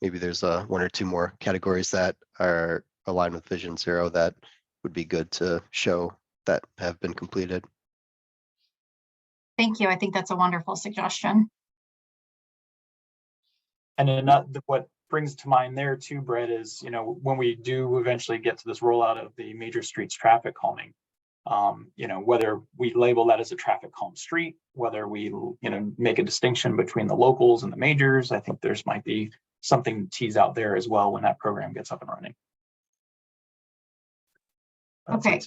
maybe there's one or two more categories that are aligned with Vision Zero that would be good to show that have been completed. Thank you. I think that's a wonderful suggestion. And then what brings to mind there too, Brett, is, when we do eventually get to this rollout of the major streets traffic calming, whether we label that as a traffic calm street, whether we, make a distinction between the locals and the majors, I think there's might be something to tease out there as well when that program gets up and running. Okay.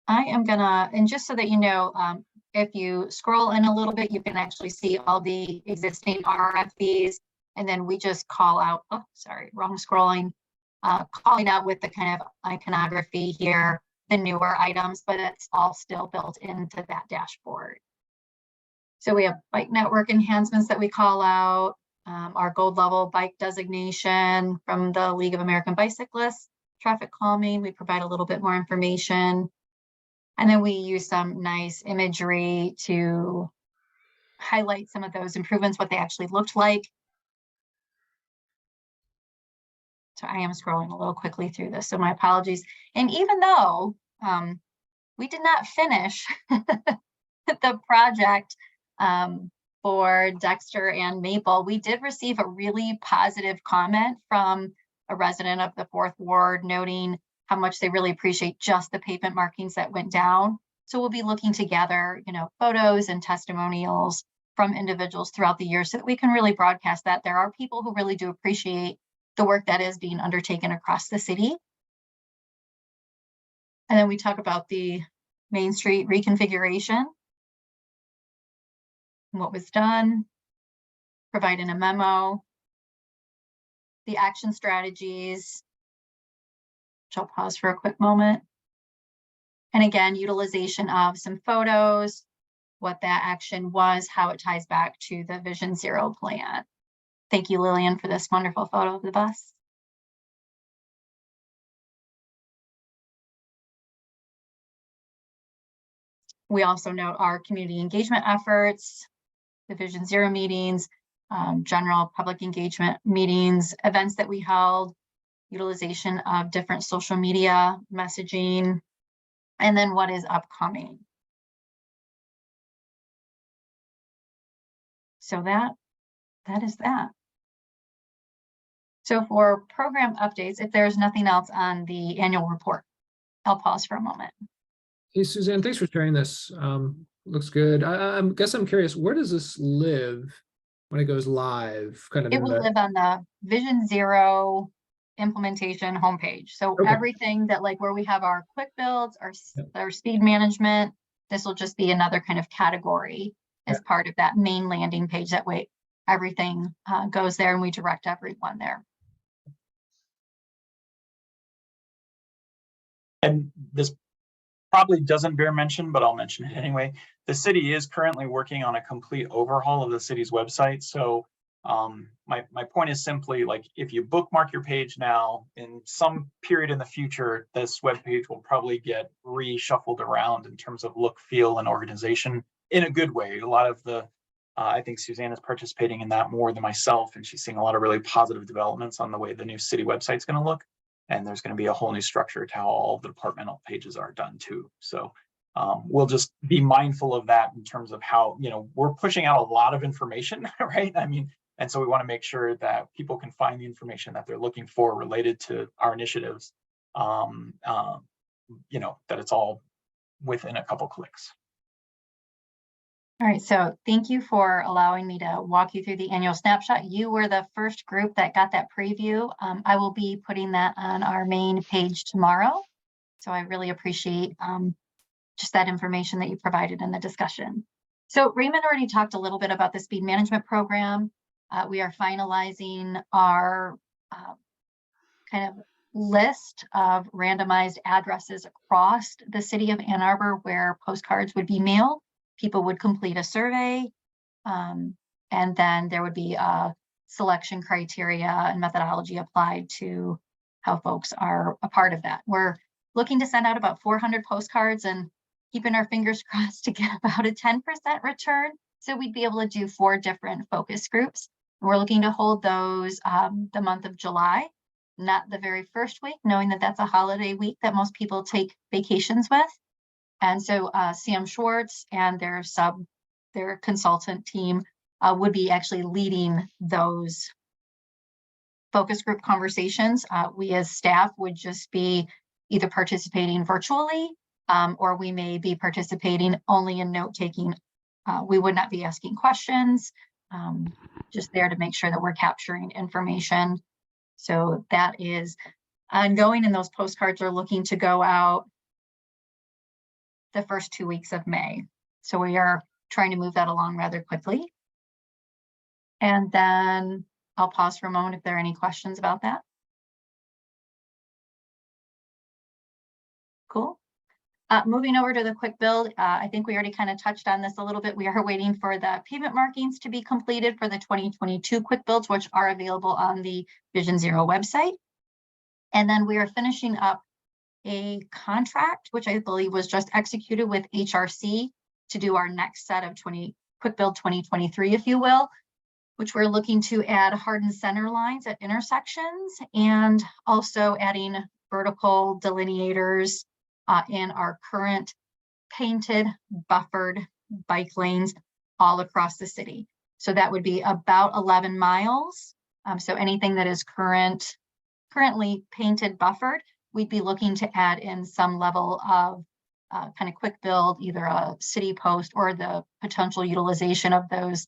I am gonna, and just so that you know, if you scroll in a little bit, you can actually see all the existing RFPs, and then we just call out, oh, sorry, wrong scrolling, calling out with the kind of iconography here, the newer items, but it's all still built into that dashboard. So we have bike network enhancements that we call out, our gold level bike designation from the League of American Bicyclists, traffic calming, we provide a little bit more information. And then we use some nice imagery to highlight some of those improvements, what they actually looked like. So I am scrolling a little quickly through this, so my apologies. And even though we did not finish the project for Dexter and Maple, we did receive a really positive comment from a resident of the 4th Ward noting how much they really appreciate just the pavement markings that went down. So we'll be looking to gather, photos and testimonials from individuals throughout the year so that we can really broadcast that there are people who really do appreciate the work that is being undertaken across the city. And then we talk about the Main Street reconfiguration, what was done, providing a memo, the action strategies, which I'll pause for a quick moment. And again, utilization of some photos, what that action was, how it ties back to the Vision Zero plan. Thank you, Lillian, for this wonderful photo of the bus. We also note our community engagement efforts, the Vision Zero meetings, general public engagement meetings, events that we held, utilization of different social media messaging, and then what is upcoming. So that is that. So for program updates, if there's nothing else on the annual report, I'll pause for a moment. Hey, Suzanne, thanks for sharing this. Looks good. I guess I'm curious, where does this live when it goes live? Kind of It will live on the Vision Zero implementation homepage. So Okay. everything that, like, where we have our quick builds, our speed management, this will just be another kind of category as part of that main landing page. That way everything goes there and we direct everyone there. And this probably doesn't bear mention, but I'll mention it anyway. The city is currently working on a complete overhaul of the city's website. So my point is simply, like, if you bookmark your page now, in some period in the future, this web page will probably get reshuffled around in terms of look, feel, and organization in a good way. A lot of the I think Suzanne is participating in that more than myself, and she's seeing a lot of really positive developments on the way the new city website is going to look. And there's going to be a whole new structure to how all the departmental pages are done too. So we'll just be mindful of that in terms of how, we're pushing out a lot of information, right? I mean, and so we want to make sure that people can find the information that they're looking for related to our initiatives, that it's all within a couple clicks. All right, so thank you for allowing me to walk you through the annual snapshot. You were the first group that got that preview. I will be putting that on our main page tomorrow. So I really appreciate just that information that you provided in the discussion. So Raymond already talked a little bit about the speed management program. We are finalizing our kind of list of randomized addresses across the city of Ann Arbor where postcards would be mailed. People would complete a survey, and then there would be a selection criteria and methodology applied to how folks are a part of that. We're looking to send out about 400 postcards and keeping our fingers crossed to get about a 10% return. So we'd be able to do 4 different focus groups. We're looking to hold those the month of July, not the very first week, knowing that that's a holiday week that most people take vacations with. And so Sam Schwartz and their consultant team would be actually leading those focus group conversations. We as staff would just be either participating virtually or we may be participating only in note-taking. We would not be asking questions, just there to make sure that we're capturing information. So that is ongoing, and those postcards are looking to go out the first 2 weeks of May. So we are trying to move that along rather quickly. And then I'll pause for a moment if there are any questions about that. Cool. Moving over to the quick build, I think we already kind of touched on this a little bit. We are waiting for the pavement markings to be completed for the 2022 quick builds, which are available on the Vision Zero website. And then we are finishing up a contract, which I believe was just executed with HRC to do our next set of quick build 2023, if you will, which we're looking to add hardened center lines at intersections and also adding vertical delineators in our current painted buffered bike lanes all across the city. So that would be about 11 miles. So anything that is currently painted buffered, we'd be looking to add in some level of kind of quick build, either a city post or the potential utilization of those.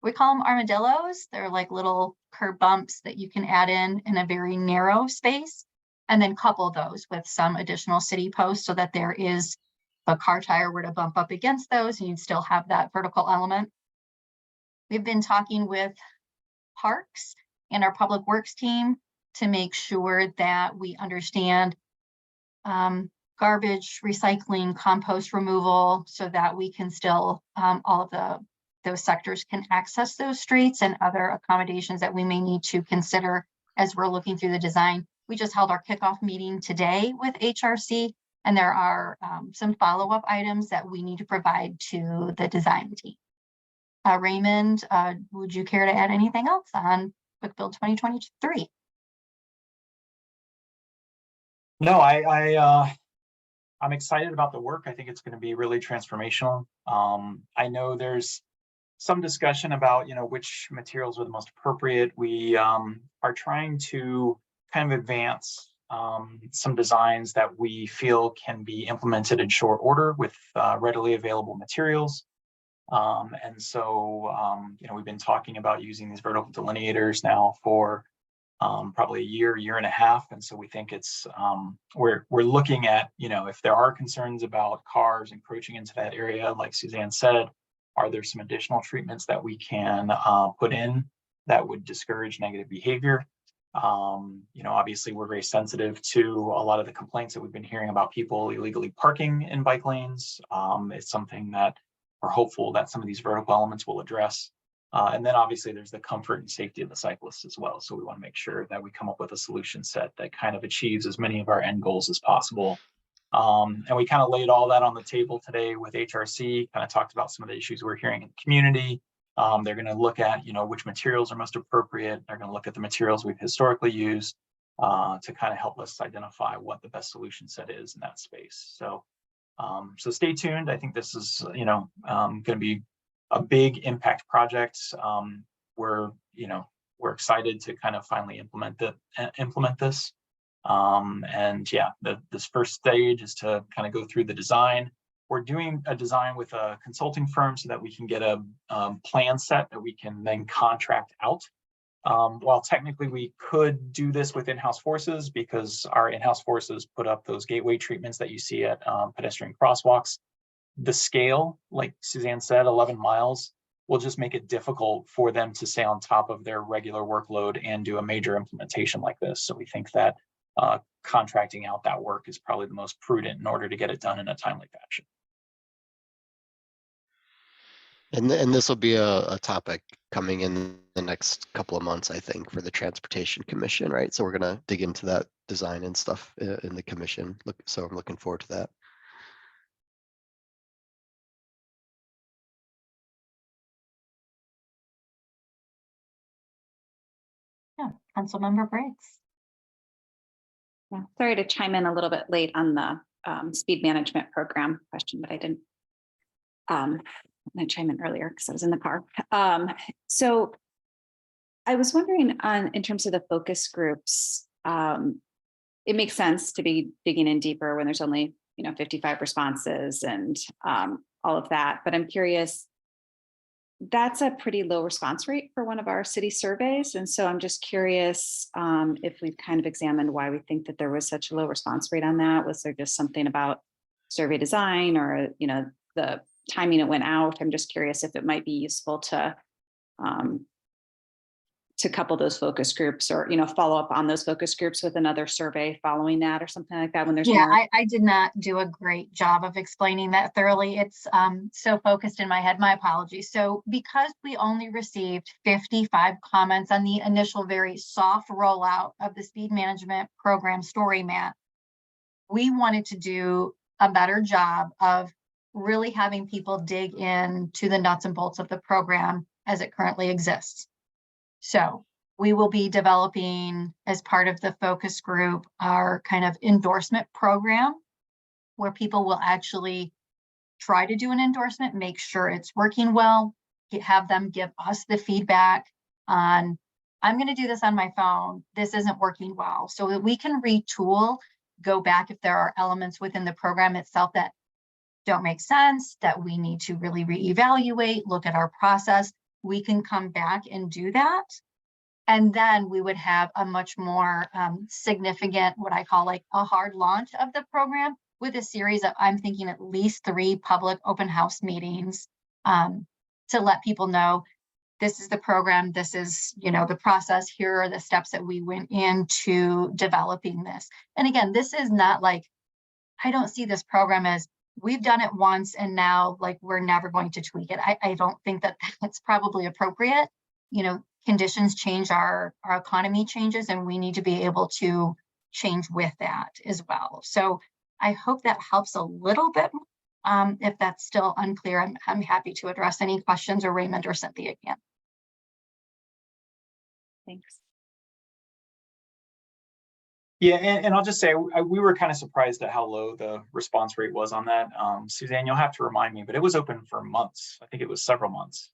We call them armadillos. They're like little curb bumps that you can add in a very narrow space, and then couple those with some additional city posts so that there is a car tire were to bump up against those and you'd still have that vertical element. We've been talking with Parks and our Public Works team to make sure that we understand garbage, recycling, compost removal, so that we can still, all of those sectors can access those streets and other accommodations that we may need to consider as we're looking through the design. We just held our kickoff meeting today with HRC, and there are some follow-up items that we need to provide to the design team. Raymond, would you care to add anything else on Quick Build 2023? No, I'm excited about the work. I think it's going to be really transformational. I know there's some discussion about, which materials are the most appropriate. We are trying to kind of advance some designs that we feel can be implemented in short order with readily available materials. And so, we've been talking about using these vertical delineators now for probably a year and a half. And so we think it's, we're looking at, if there are concerns about cars encroaching into that area, like Suzanne said, Are there some additional treatments that we can put in that would discourage negative behavior? Obviously we're very sensitive to a lot of the complaints that we've been hearing about people illegally parking in bike lanes. It's something that we're hopeful that some of these vertical elements will address. And then obviously there's the comfort and safety of the cyclists as well. So we want to make sure that we come up with a solution set that kind of achieves as many of our end goals as possible. And we kind of laid all that on the table today with HRC, kind of talked about some of the issues we're hearing in the community. They're going to look at, which materials are most appropriate. They're going to look at the materials we've historically used to kind of help us identify what the best solution set is in that space. So, so stay tuned. I think this is, going to be a big impact project. We're excited to kind of finally implement this. And yeah, this first stage is to kind of go through the design. We're doing a design with a consulting firm so that we can get a plan set that we can then contract out. While technically we could do this with in-house forces because our in-house forces put up those gateway treatments that you see at pedestrian crosswalks. The scale, like Suzanne said, 11 miles, will just make it difficult for them to stay on top of their regular workload and do a major implementation like this. So we think that contracting out that work is probably the most prudent in order to get it done in a timely fashion. And this will be a topic coming in the next couple of months, I think, for the Transportation Commission, right? So we're going to dig into that design and stuff in the commission. So I'm looking forward to that. Yeah, Councilmember Briggs. Yeah, sorry to chime in a little bit late on the speed management program question, but I didn't I chime in earlier because I was in the car. So I was wondering in terms of the focus groups, it makes sense to be digging in deeper when there's only 55 responses and all of that. But I'm curious, that's a pretty low response rate for one of our city surveys. And so I'm just curious if we've kind of examined why we think that there was such a low response rate on that. Was there just something about survey design or, the timing it went out? I'm just curious if it might be useful to couple those focus groups or, follow up on those focus groups with another survey following that or something like that when there's more. I did not do a great job of explaining that thoroughly. It's so focused in my head, my apologies. So because we only received 55 comments on the initial very soft rollout of the speed management program story map, we wanted to do a better job of really having people dig in to the nuts and bolts of the program as it currently exists. So we will be developing as part of the focus group, our kind of endorsement program where people will actually try to do an endorsement, make sure it's working well, have them give us the feedback on, I'm going to do this on my phone. This isn't working well, so that we can retool, go back if there are elements within the program itself that don't make sense, that we need to really reevaluate, look at our process. We can come back and do that. And then we would have a much more significant, what I call like a hard launch of the program with a series of, I'm thinking at least 3 public open house meetings to let people know this is the program, this is, the process, here are the steps that we went into developing this. And again, this is not like, I don't see this program as we've done it once and now like we're never going to tweak it. I don't think that that's probably appropriate. Conditions change, our economy changes, and we need to be able to change with that as well. So I hope that helps a little bit. If that's still unclear, I'm happy to address any questions, or Raymond or Cynthia again. Thanks. Yeah, and I'll just say we were kind of surprised at how low the response rate was on that. Suzanne, you'll have to remind me, but it was open for months. I think it was several months.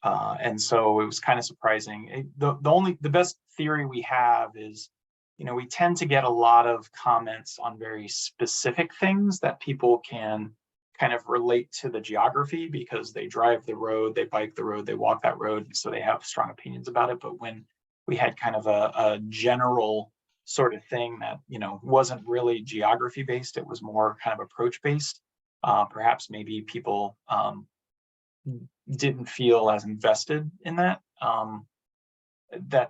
And so it was kind of surprising. The best theory we have is, we tend to get a lot of comments on very specific things that people can kind of relate to the geography because they drive the road, they bike the road, they walk that road, and so they have strong opinions about it. But when we had kind of a general sort of thing that, wasn't really geography based, it was more kind of approach based. Perhaps maybe people didn't feel as invested in that.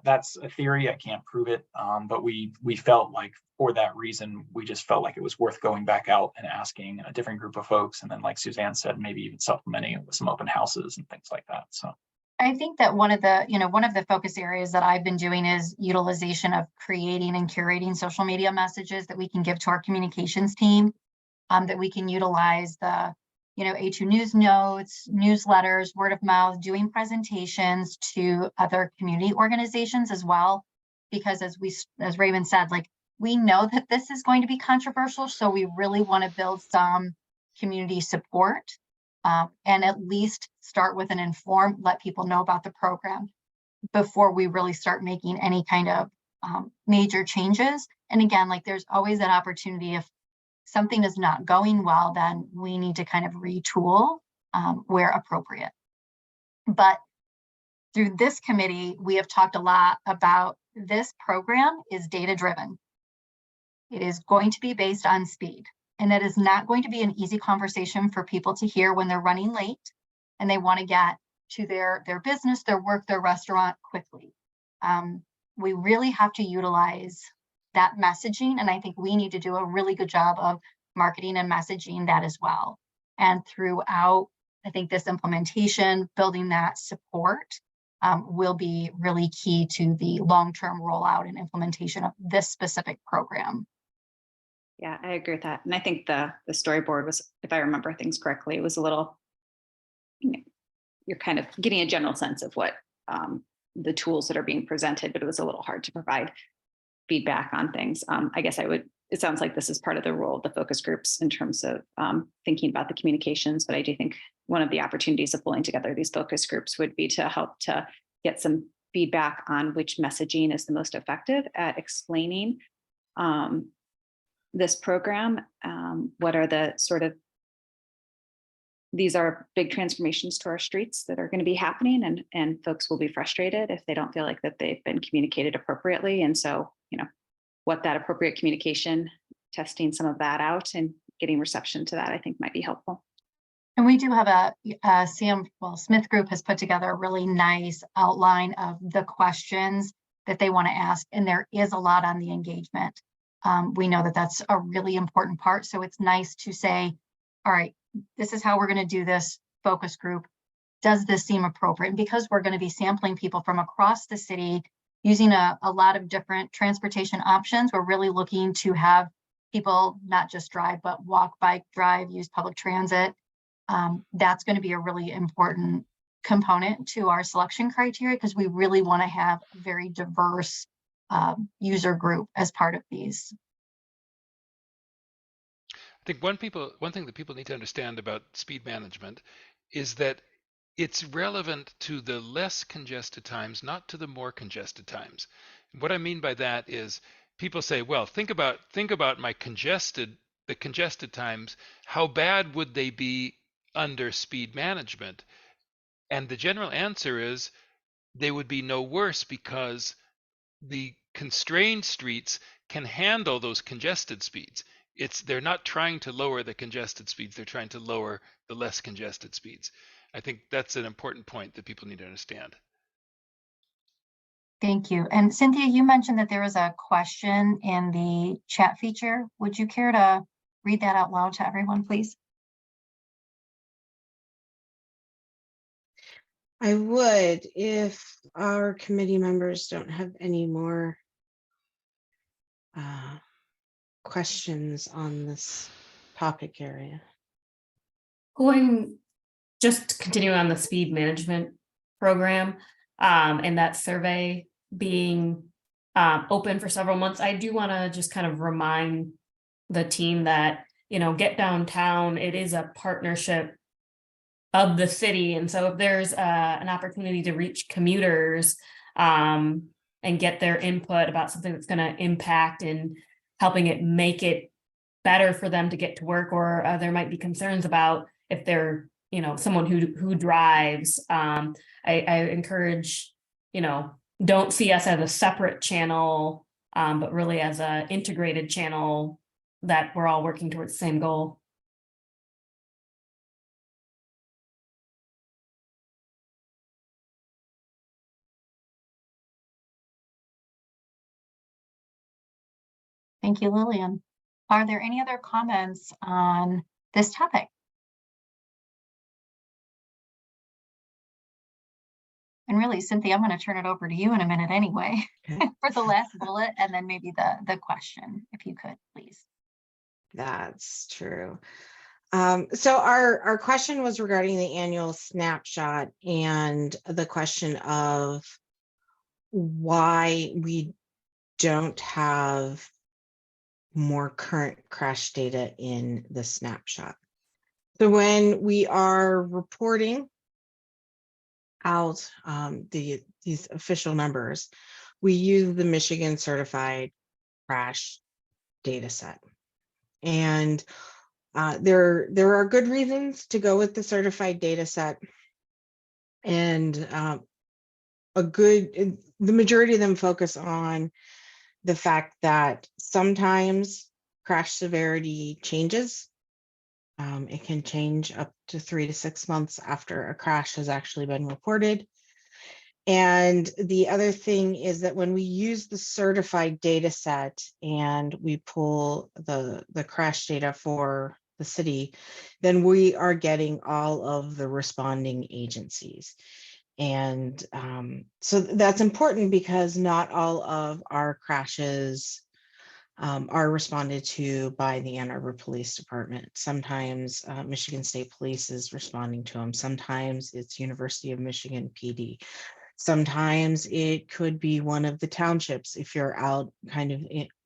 That's a theory. I can't prove it, but we felt like for that reason, we just felt like it was worth going back out and asking a different group of folks, and then, like Suzanne said, maybe even supplementing it with some open houses and things like that. So I think that one of the focus areas that I've been doing is utilization of creating and curating social media messages that we can give to our communications team, that we can utilize the A2 News notes, newsletters, word of mouth, doing presentations to other community organizations as well. Because as Raven said, like, we know that this is going to be controversial, so we really want to build some community support, and at least start with an inform, let people know about the program before we really start making any kind of major changes. And again, like, there's always that opportunity if something is not going well, then we need to kind of retool where appropriate. But through this committee, we have talked a lot about this program is data-driven. It is going to be based on speed, and that is not going to be an easy conversation for people to hear when they're running late and they want to get to their business, their work, their restaurant quickly. We really have to utilize that messaging, and I think we need to do a really good job of marketing and messaging that as well. And throughout, I think this implementation, building that support will be really key to the long-term rollout and implementation of this specific program. Yeah, I agree with that. And I think the storyboard was, if I remember things correctly, it was a little, you're kind of getting a general sense of what the tools that are being presented, but it was a little hard to provide feedback on things. I guess it sounds like this is part of the role of the focus groups in terms of thinking about the communications, but I do think one of the opportunities of pulling together these focus groups would be to help to get some feedback on which messaging is the most effective at explaining this program. What are the sort of, these are big transformations to our streets that are going to be happening, and folks will be frustrated if they don't feel like that they've been communicated appropriately. And so, what that appropriate communication, testing some of that out and getting reception to that, I think might be helpful. And we do have a Smith Group has put together a really nice outline of the questions that they want to ask, and there is a lot on the engagement. We know that that's a really important part, so it's nice to say, all right, this is how we're going to do this focus group. Does this seem appropriate? And because we're going to be sampling people from across the city using a lot of different transportation options, we're really looking to have people not just drive, but walk, bike, drive, use public transit. That's going to be a really important component to our selection criteria, because we really want to have a very diverse user group as part of these. I think one thing that people need to understand about speed management is that it's relevant to the less congested times, not to the more congested times. What I mean by that is people say, well, think about the congested times, how bad would they be under speed management? And the general answer is they would be no worse, because the constrained streets can handle those congested speeds. They're not trying to lower the congested speeds, they're trying to lower the less congested speeds. I think that's an important point that people need to understand. Thank you. And Cynthia, you mentioned that there was a question in the chat feature. Would you care to read that out loud to everyone, please? I would, if our committee members don't have any more questions on this topic area. Just continue on the speed management program, and that survey being open for several months. I do want to just kind of remind the team that, Get Downtown, it is a partnership of the city. And so if there's an opportunity to reach commuters and get their input about something that's going to impact and helping it make it better for them to get to work, or there might be concerns about if they're someone who drives, I encourage, don't see us as a separate channel, but really as an integrated channel that we're all working towards the same goal. Thank you, Lillian. Are there any other comments on this topic? And really, Cynthia, I'm going to turn it over to you in a minute anyway for the last bullet, and then maybe the question, if you could, please. That's true. So our question was regarding the annual snapshot and the question of why we don't have more current crash data in the snapshot. So when we are reporting out these official numbers, we use the Michigan certified crash data set. And there are good reasons to go with the certified data set. And the majority of them focus on the fact that sometimes crash severity changes. It can change up to 3 to 6 months after a crash has actually been reported. And the other thing is that when we use the certified data set and we pull the crash data for the city, then we are getting all of the responding agencies. And so that's important because not all of our crashes are responded to by the Ann Arbor Police Department. Sometimes Michigan State Police is responding to them. Sometimes it's University of Michigan PD. Sometimes it could be one of the townships if you're out kind of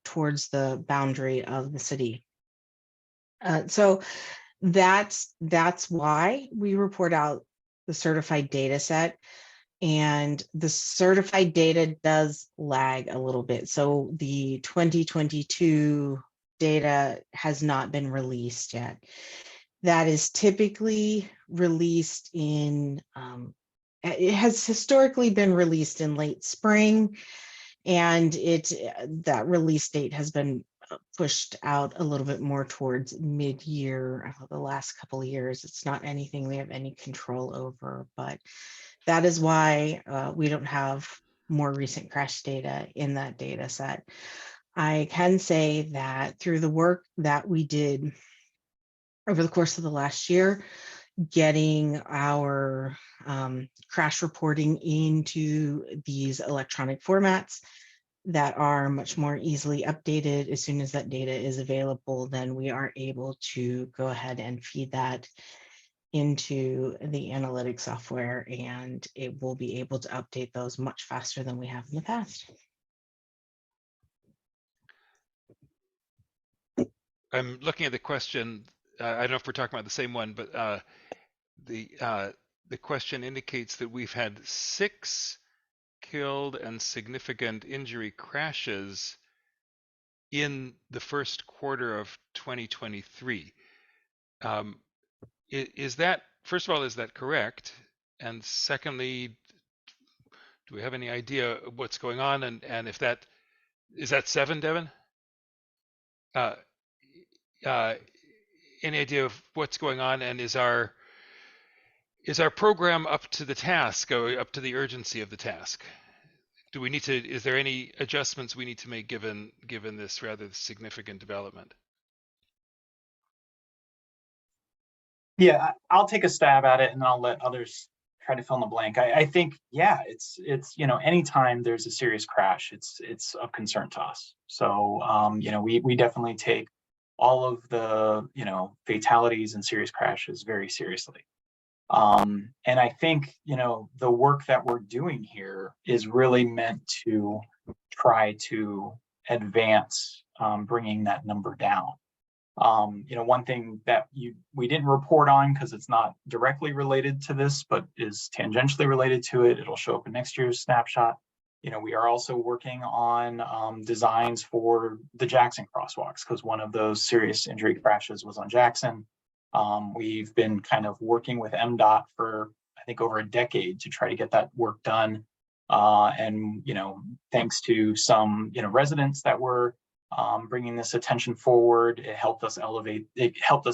towards the boundary of the city. So that's why we report out the certified data set. And the certified data does lag a little bit. So the 2022 data has not been released yet. That is typically released in, it has historically been released in late spring, and that release date has been pushed out a little bit more towards mid-year. The last couple of years, it's not anything we have any control over, but that is why we don't have more recent crash data in that data set. I can say that through the work that we did over the course of the last year, getting our crash reporting into these electronic formats that are much more easily updated as soon as that data is available, then we are able to go ahead and feed that into the analytics software, and it will be able to update those much faster than we have in the past. I'm looking at the question. I don't know if we're talking about the same one, but the question indicates that we've had 6 killed and significant injury crashes in the first quarter of 2023. Is that, first of all, is that correct? And secondly, do we have any idea what's going on? And if that, is that 7, Devin? Any idea of what's going on, and is our program up to the task, or up to the urgency of the task? Do we need to, is there any adjustments we need to make given this rather significant development? Yeah, I'll take a stab at it and I'll let others try to fill in the blank. I think, yeah, it's, anytime there's a serious crash, it's of concern to us. So, we definitely take all of the, fatalities and serious crashes very seriously. And I think, the work that we're doing here is really meant to try to advance bringing that number down. One thing that we didn't report on because it's not directly related to this, but is tangentially related to it. It'll show up in next year's snapshot. We are also working on designs for the Jackson crosswalks, because one of those serious injury crashes was on Jackson. We've been kind of working with MDOT for, I think, over a decade to try to get that work done. And, thanks to some, residents that were bringing this attention forward, it helped us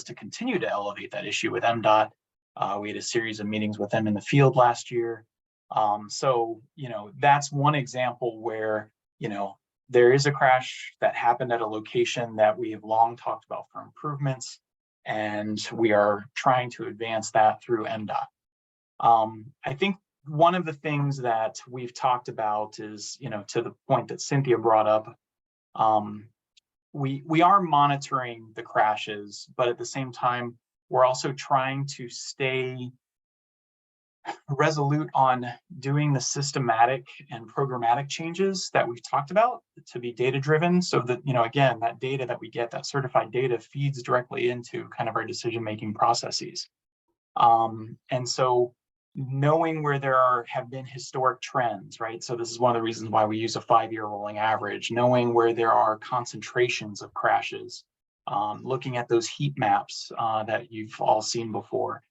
to continue to elevate that issue with MDOT. We had a series of meetings with them in the field last year. So, that's one example where, there is a crash that happened at a location that we have long talked about for improvements, and we are trying to advance that through MDOT. I think one of the things that we've talked about is, to the point that Cynthia brought up, we are monitoring the crashes, but at the same time, we're also trying to stay resolute on doing the systematic and programmatic changes that we've talked about to be data driven, so that, again, that data that we get, that certified data, feeds directly into kind of our decision making processes. And so knowing where there have been historic trends, right? So this is one of the reasons why we use a 5-year rolling average, knowing where there are concentrations of crashes, looking at those heat maps that you've all seen before.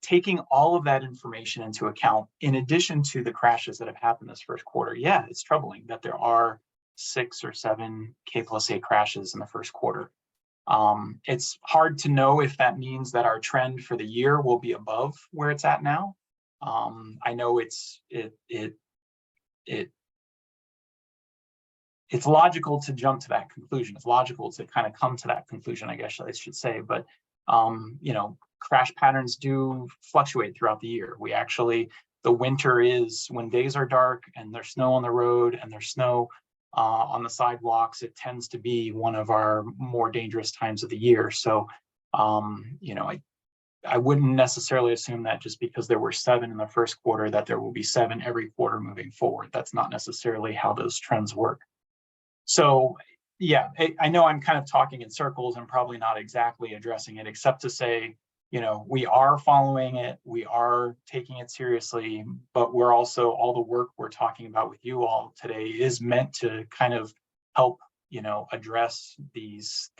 Taking all of that information into account, in addition to the crashes that have happened this first quarter. Yeah, it's troubling that there are 6 or 7 K+A crashes in the first quarter. It's hard to know if that means that our trend for the year will be above where it's at now. I know it's logical to jump to that conclusion. It's logical to kind of come to that conclusion, I guess I should say. But crash patterns do fluctuate throughout the year. The winter is when days are dark and there's snow on the road and there's snow on the sidewalks. It tends to be one of our more dangerous times of the year. So, I wouldn't necessarily assume that just because there were 7 in the first quarter, that there will be 7 every quarter moving forward. That's not necessarily how those trends work. So, yeah, I know I'm kind of talking in circles and probably not exactly addressing it, except to say, we are following it, we are taking it seriously, but we're also, all the work we're talking about with you all today is meant to kind of help, address these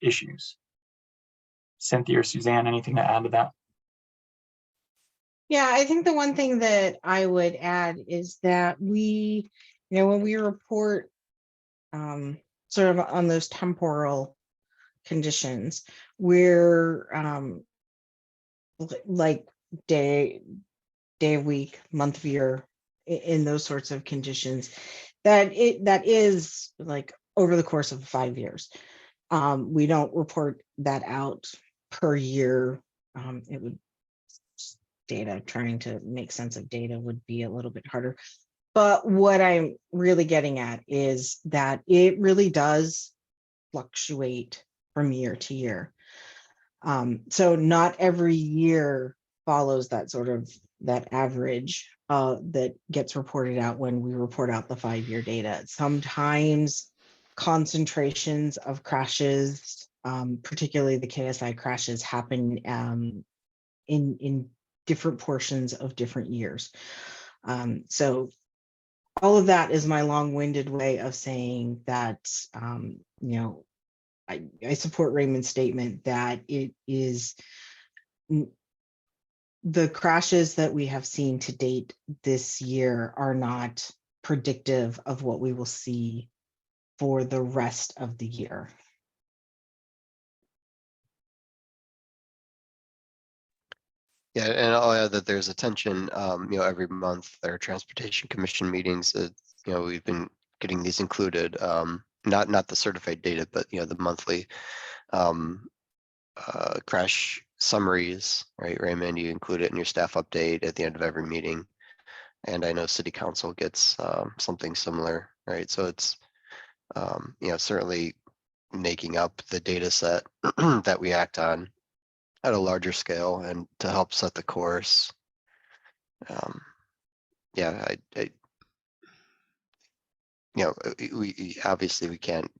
issues. Cynthia or Suzanne, anything to add to that? Yeah, I think the one thing that I would add is that we, when we report sort of on those temporal conditions, we're like day of week, month of year, in those sorts of conditions, that is like over the course of 5 years. We don't report that out per year. It would, data, trying to make sense of data would be a little bit harder. But what I'm really getting at is that it really does fluctuate from year to year. So not every year follows that sort of that average that gets reported out when we report out the 5-year data. Sometimes concentrations of crashes, particularly the KSI crashes, happen in different portions of different years. So all of that is my long-winded way of saying that, I support Raymond's statement that it is the crashes that we have seen to date this year are not predictive of what we will see for the rest of the year. Yeah, and I'll add that there's attention, every month, there are transportation commission meetings that, we've been getting these included, not the certified data, but, the monthly crash summaries, right? Raymond, you include it in your staff update at the end of every meeting. And I know City Council gets something similar, right? So it's, certainly making up the data set that we act on at a larger scale and to help set the course. Yeah, we obviously we can't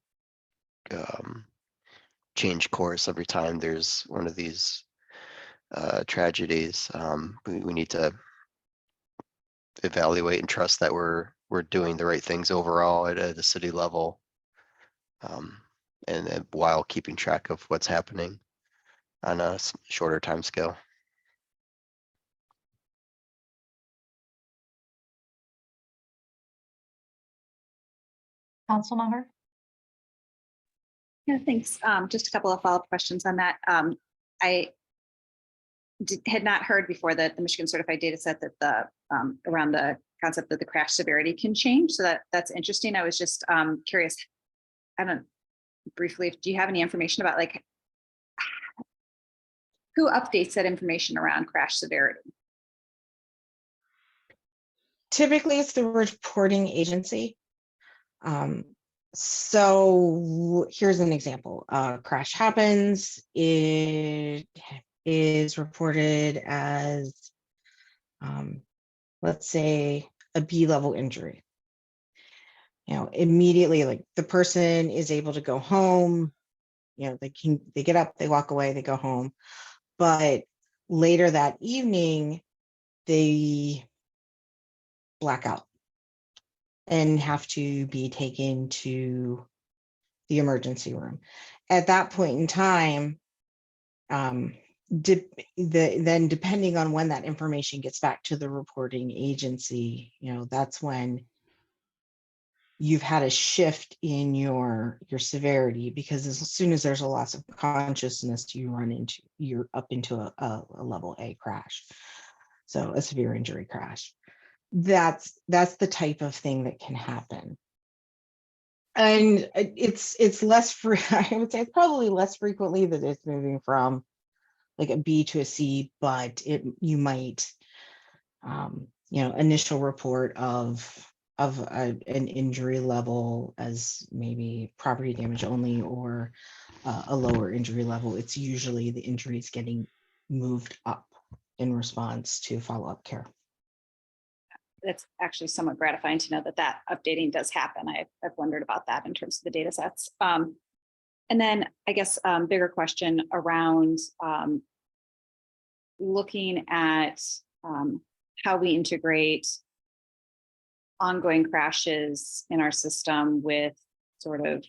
change course every time there's one of these tragedies. We need to evaluate and trust that we're doing the right things overall at a city level, and while keeping track of what's happening on a shorter time scale. Councilmember? Yeah, thanks. Just a couple of follow-up questions on that. had not heard before that the Michigan Certified Data Set that the around the concept that the crash severity can change. So that's interesting. I was just curious. I don't briefly, do you have any information about like who updates that information around crash severity? Typically, it's the reporting agency. So here's an example. Crash happens. It is reported as, let's say, a B-level injury. Immediately, like the person is able to go home. They get up, they walk away, they go home. But later that evening, they black out and have to be taken to the emergency room. At that point in time, then depending on when that information gets back to the reporting agency, that's when you've had a shift in your severity, because as soon as there's a loss of consciousness, you're up into a level A crash. So a severe injury crash. That's the type of thing that can happen. And it's less I would say it's probably less frequently that it's moving from like a B to a C, but you might initial report of an injury level as maybe property damage only, or a lower injury level. It's usually the injury is getting moved up in response to follow-up care. That's actually somewhat gratifying to know that updating does happen. I've wondered about that in terms of the data sets. And then I guess bigger question around looking at how we integrate ongoing crashes in our system with sort of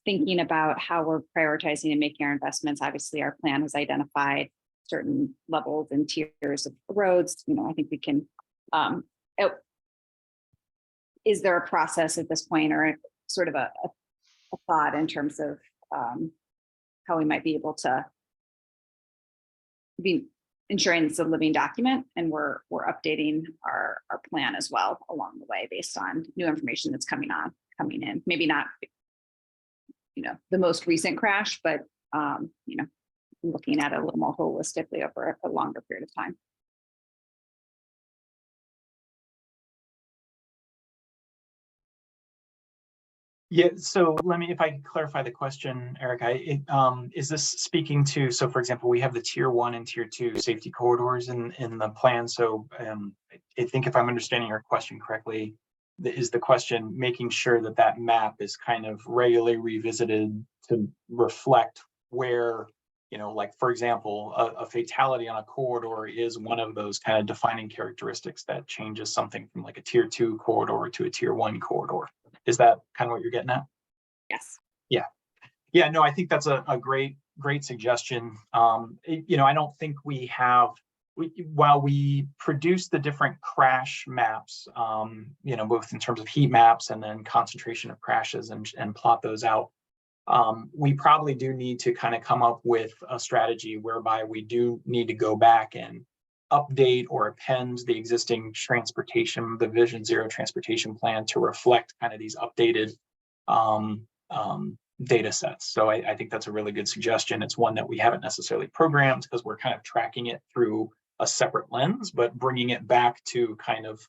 thinking about how we're prioritizing and making our investments. Obviously, our plan has identified certain levels and tiers of roads. I think we can, is there a process at this point, or sort of a thought in terms of how we might be able to be ensuring it's a living document, and we're updating our plan as well along the way based on new information that's coming in. Maybe not, the most recent crash, but looking at it a little more holistically over a longer period of time. Yeah, so if I clarify the question, Eric, is this speaking to, so for example, we have the tier 1 and tier 2 safety corridors in the plan. So I think if I'm understanding your question correctly, is the question making sure that map is kind of regularly revisited to reflect where, like for example, a fatality on a corridor is one of those kind of defining characteristics that changes something from like a tier 2 corridor to a tier 1 corridor. Is that kind of what you're getting at? Yes. Yeah, no, I think that's a great suggestion. I don't think we have, while we produce the different crash maps, both in terms of heat maps and then concentration of crashes and plot those out, we probably do need to kind of come up with a strategy whereby we do need to go back and update or append the existing the Vision Zero transportation plan to reflect kind of these updated data sets. So I think that's a really good suggestion. It's one that we haven't necessarily programmed because we're kind of tracking it through a separate lens, but bringing it back to kind of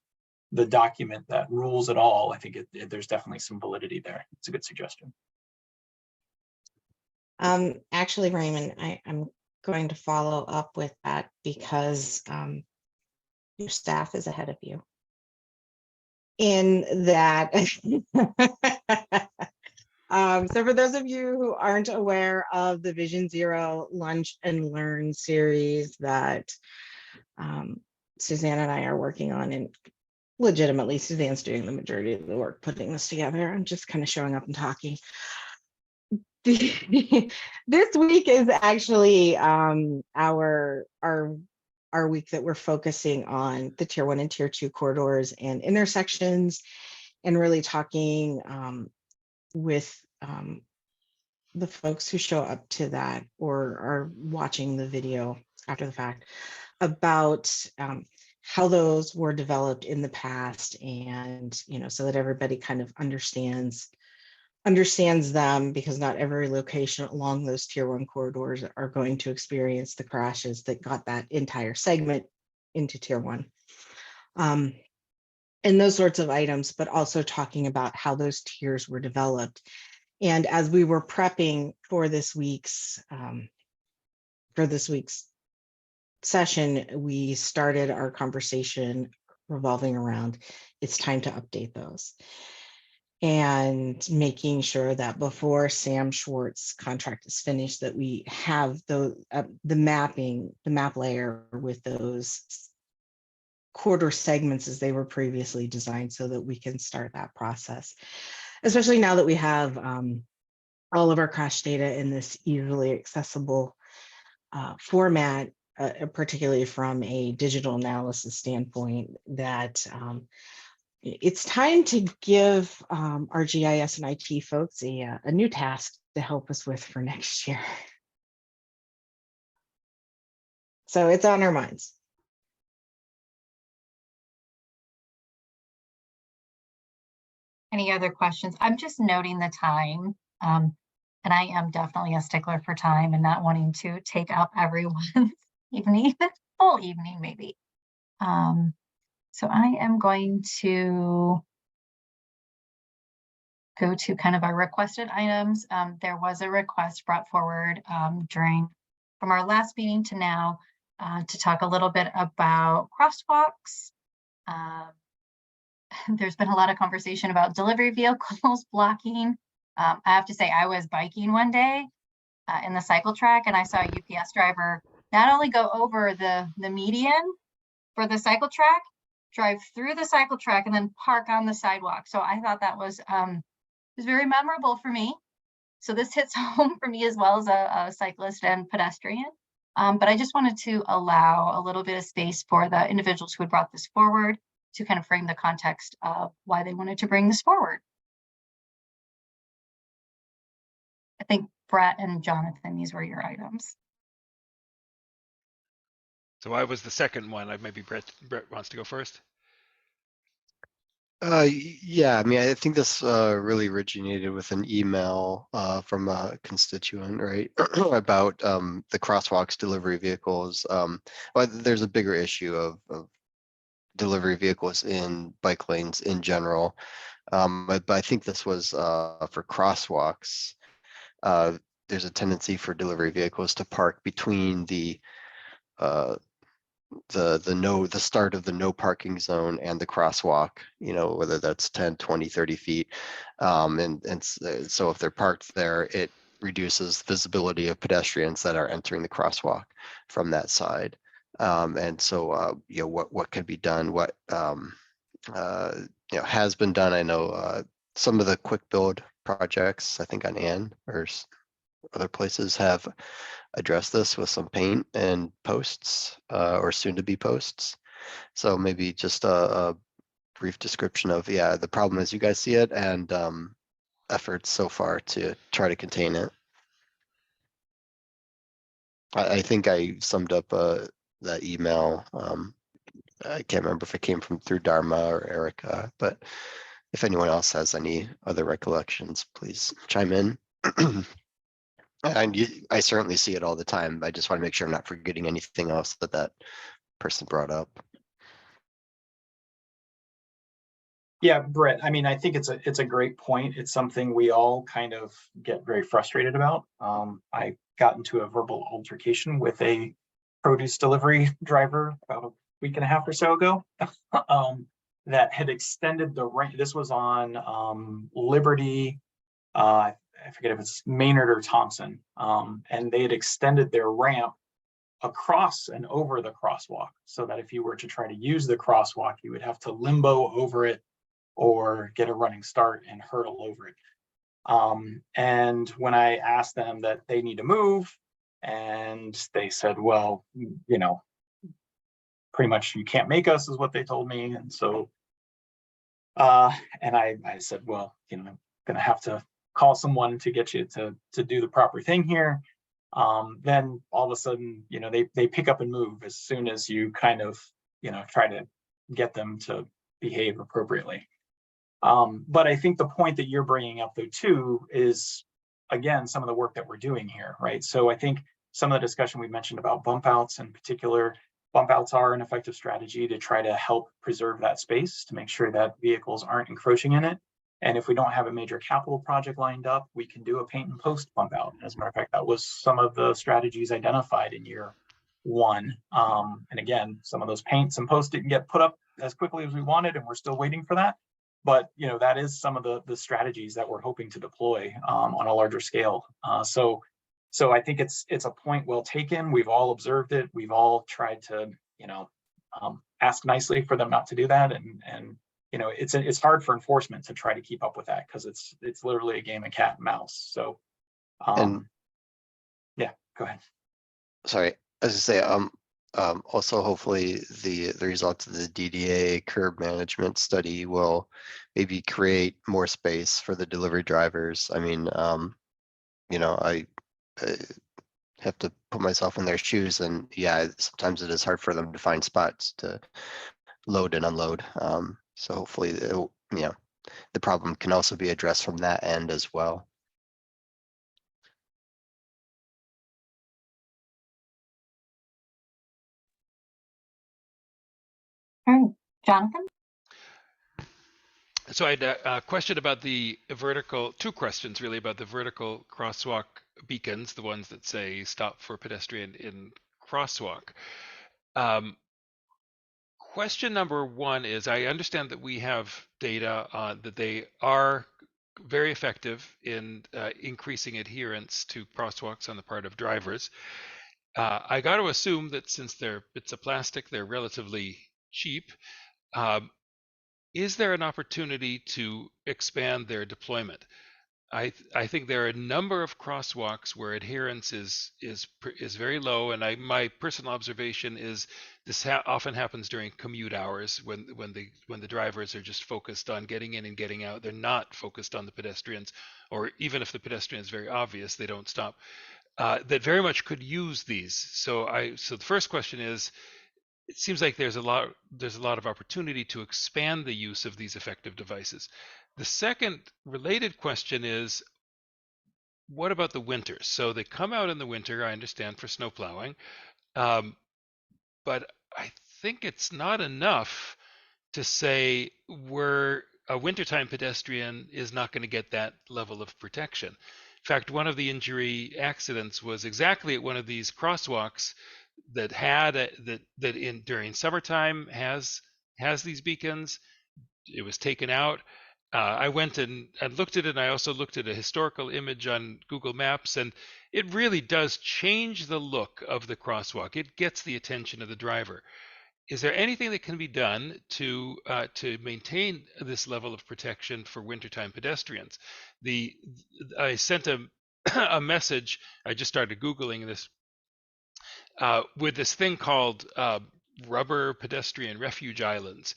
the document that rules it all. I think there's definitely some validity there. It's a good suggestion. Actually, Raymond, I'm going to follow up with that because your staff is ahead of you. In that, so for those of you who aren't aware of the Vision Zero Lunch and Learn series that Suzanne and I are working on, and legitimately Suzanne's doing the majority of the work putting this together. I'm just kind of showing up and talking. This week is actually our week that we're focusing on the tier 1 and tier 2 corridors and intersections, and really talking with the folks who show up to that or are watching the video after the fact about how those were developed in the past, and so that everybody kind of understands them, because not every location along those tier 1 corridors are going to experience the crashes that got that entire segment into tier 1. And those sorts of items, but also talking about how those tiers were developed. And as we were prepping for this week's session, we started our conversation revolving around it's time to update those, and making sure that before Sam Schwartz's contract is finished, that we have the map layer with those quarter segments as they were previously designed, so that we can start that process, especially now that we have all of our crash data in this easily accessible format, particularly from a digital analysis standpoint, that it's time to give our GIS and IT folks a new task to help us with for next year. So it's on our minds. Any other questions? I'm just noting the time. And I am definitely a stickler for time and not wanting to take up everyone's evening, full evening maybe. So I am going to go to kind of our requested items. There was a request brought forward from our last meeting to now to talk a little bit about crosswalks. There's been a lot of conversation about delivery vehicles blocking. I have to say, I was biking one day in the cycle track, and I saw a UPS driver not only go over the median for the cycle track, drive through the cycle track, and then park on the sidewalk. So I thought that was very memorable for me. So this hits home for me as well as a cyclist and pedestrian. But I just wanted to allow a little bit of space for the individuals who had brought this forward to kind of frame the context of why they wanted to bring this forward. I think Brett and Jonathan, these were your items. So I was the second one. Maybe Brett wants to go first. Yeah, I mean, I think this really originated with an email from a constituent, right, about the crosswalks delivery vehicles. Well, there's a bigger issue of delivery vehicles in bike lanes in general. But I think this was for crosswalks. There's a tendency for delivery vehicles to park between the start of the no parking zone and the crosswalk, whether that's 10, 20, 30 feet. So if they're parked there, it reduces visibility of pedestrians that are entering the crosswalk from that side. And so, what can be done, what has been done. I know some of the quick build projects, I think on Ann or other places, have addressed this with some paint and posts or soon to be posts. So maybe just a brief description of, the problem as you guys see it, and efforts so far to try to contain it. I think I summed up that email. I can't remember if it came through Dharma or Erica, but if anyone else has any other recollections, please chime in. I certainly see it all the time. I just want to make sure I'm not forgetting anything else that person brought up. Yeah, Brett, I mean, I think it's a great point. It's something we all kind of get very frustrated about. I got into a verbal altercation with a produce delivery driver about a week and a half or so ago that had extended the range. This was on Liberty, I forget if it's Maynard or Thompson, and they had extended their ramp across and over the crosswalk, so that if you were to try to use the crosswalk, you would have to limbo over it or get a running start and hurdle over it. And when I asked them that they need to move, and they said, well, pretty much you can't make us, is what they told me. And so, and I said, well, I'm gonna have to call someone to get you to do the proper thing here. then all of a sudden, they pick up and move as soon as you kind of, try to get them to behave appropriately. But I think the point that you're bringing up though too is, again, some of the work that we're doing here, right? So I think some of the discussion we mentioned about bump outs in particular, bump outs are an effective strategy to try to help preserve that space, to make sure that vehicles aren't encroaching in it. And if we don't have a major capital project lined up, we can do a paint and post bump out. As a matter of fact, that was some of the strategies identified in year one. And again, some of those paints and posts didn't get put up as quickly as we wanted, and we're still waiting for that. But that is some of the strategies that we're hoping to deploy on a larger scale. So I think it's a point well taken. We've all observed it. We've all tried to ask nicely for them not to do that, and it's hard for enforcement to try to keep up with that, because it's literally a game of cat and mouse. So yeah, go ahead. Sorry, as I say, also hopefully the results of the DDA curb management study will maybe create more space for the delivery drivers. I mean, I have to put myself in their shoes, and yeah, sometimes it is hard for them to find spots to load and unload. So hopefully, the problem can also be addressed from that end as well. All right, Jonathan? So I had a question about the vertical, two questions really about the vertical crosswalk beacons, the ones that say stop for pedestrian in crosswalk. Question number one is, I understand that we have data that they are very effective in increasing adherence to crosswalks on the part of drivers. I got to assume that since they're bits of plastic, they're relatively cheap. Is there an opportunity to expand their deployment? I think there are a number of crosswalks where adherence is very low, and my personal observation is this often happens during commute hours when the drivers are just focused on getting in and getting out. They're not focused on the pedestrians, or even if the pedestrian is very obvious, they don't stop. That very much could use these. So the first question is, it seems like there's a lot of opportunity to expand the use of these effective devices. The second related question is, what about the winter? So they come out in the winter, I understand, for snow plowing, but I think it's not enough to say a wintertime pedestrian is not going to get that level of protection. In fact, one of the injury accidents was exactly at one of these crosswalks that had during summertime has these beacons. It was taken out. I went and looked at it, and I also looked at a historical image on Google Maps, and it really does change the look of the crosswalk. It gets the attention of the driver. Is there anything that can be done to maintain this level of protection for wintertime pedestrians? I sent a message. I just started Googling this with this thing called rubber pedestrian refuge islands.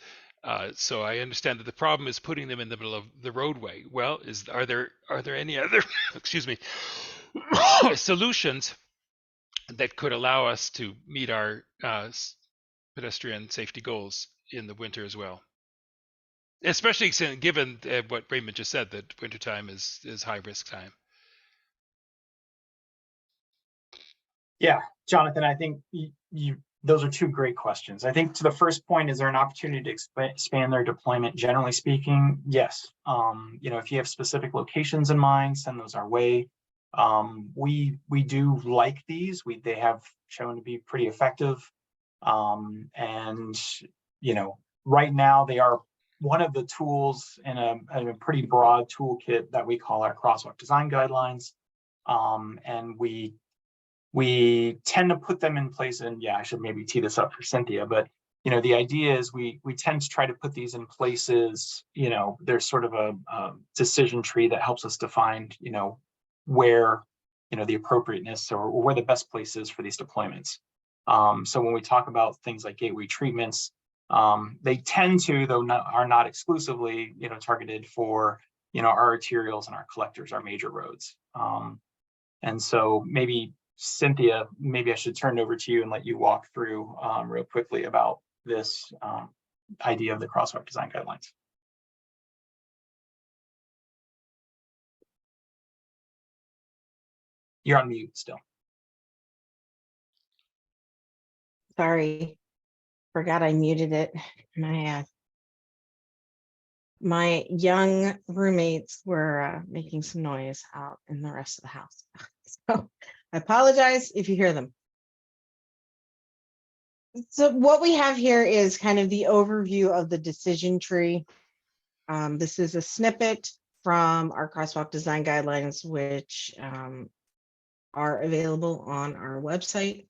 So I understand that the problem is putting them in the middle of the roadway. Well, are there any other excuse me solutions that could allow us to meet our pedestrian safety goals in the winter as well? Especially given what Raymond just said, that wintertime is high risk time. Yeah, Jonathan, I think those are two great questions. I think to the first point, is there an opportunity to expand their deployment? Generally speaking, yes. If you have specific locations in mind, send those our way. We do like these. They have shown to be pretty effective. And right now they are one of the tools in a pretty broad toolkit that we call our crosswalk design guidelines. And we tend to put them in place, and yeah, I should maybe tee this up for Cynthia, but the idea is we tend to try to put these in places, there's sort of a decision tree that helps us define, where, the appropriateness or where the best place is for these deployments. So when we talk about things like gateway treatments, they tend to, though are not exclusively, targeted for, our arterials and our collectors, our major roads. And so maybe Cynthia, maybe I should turn it over to you and let you walk through real quickly about this idea of the crosswalk design guidelines. You're on mute still. Sorry, forgot I muted it. My young roommates were making some noise out in the rest of the house. So I apologize if you hear them. So what we have here is kind of the overview of the decision tree. This is a snippet from our crosswalk design guidelines, which are available on our website.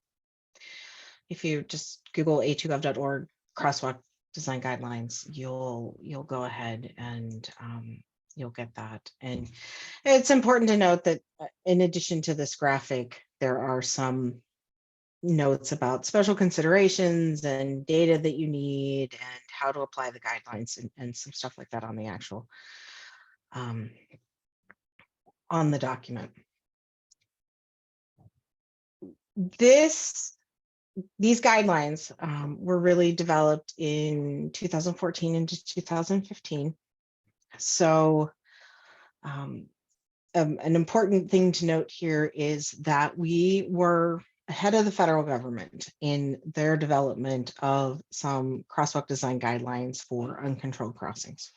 If you just Google a2gov.org crosswalk design guidelines, you'll go ahead and you'll get that. And it's important to note that in addition to this graphic, there are some notes about special considerations and data that you need and how to apply the guidelines and some stuff like that on the actual on the document. These guidelines were really developed in 2014 into 2015. So an important thing to note here is that we were ahead of the federal government in their development of some crosswalk design guidelines for uncontrolled crossings.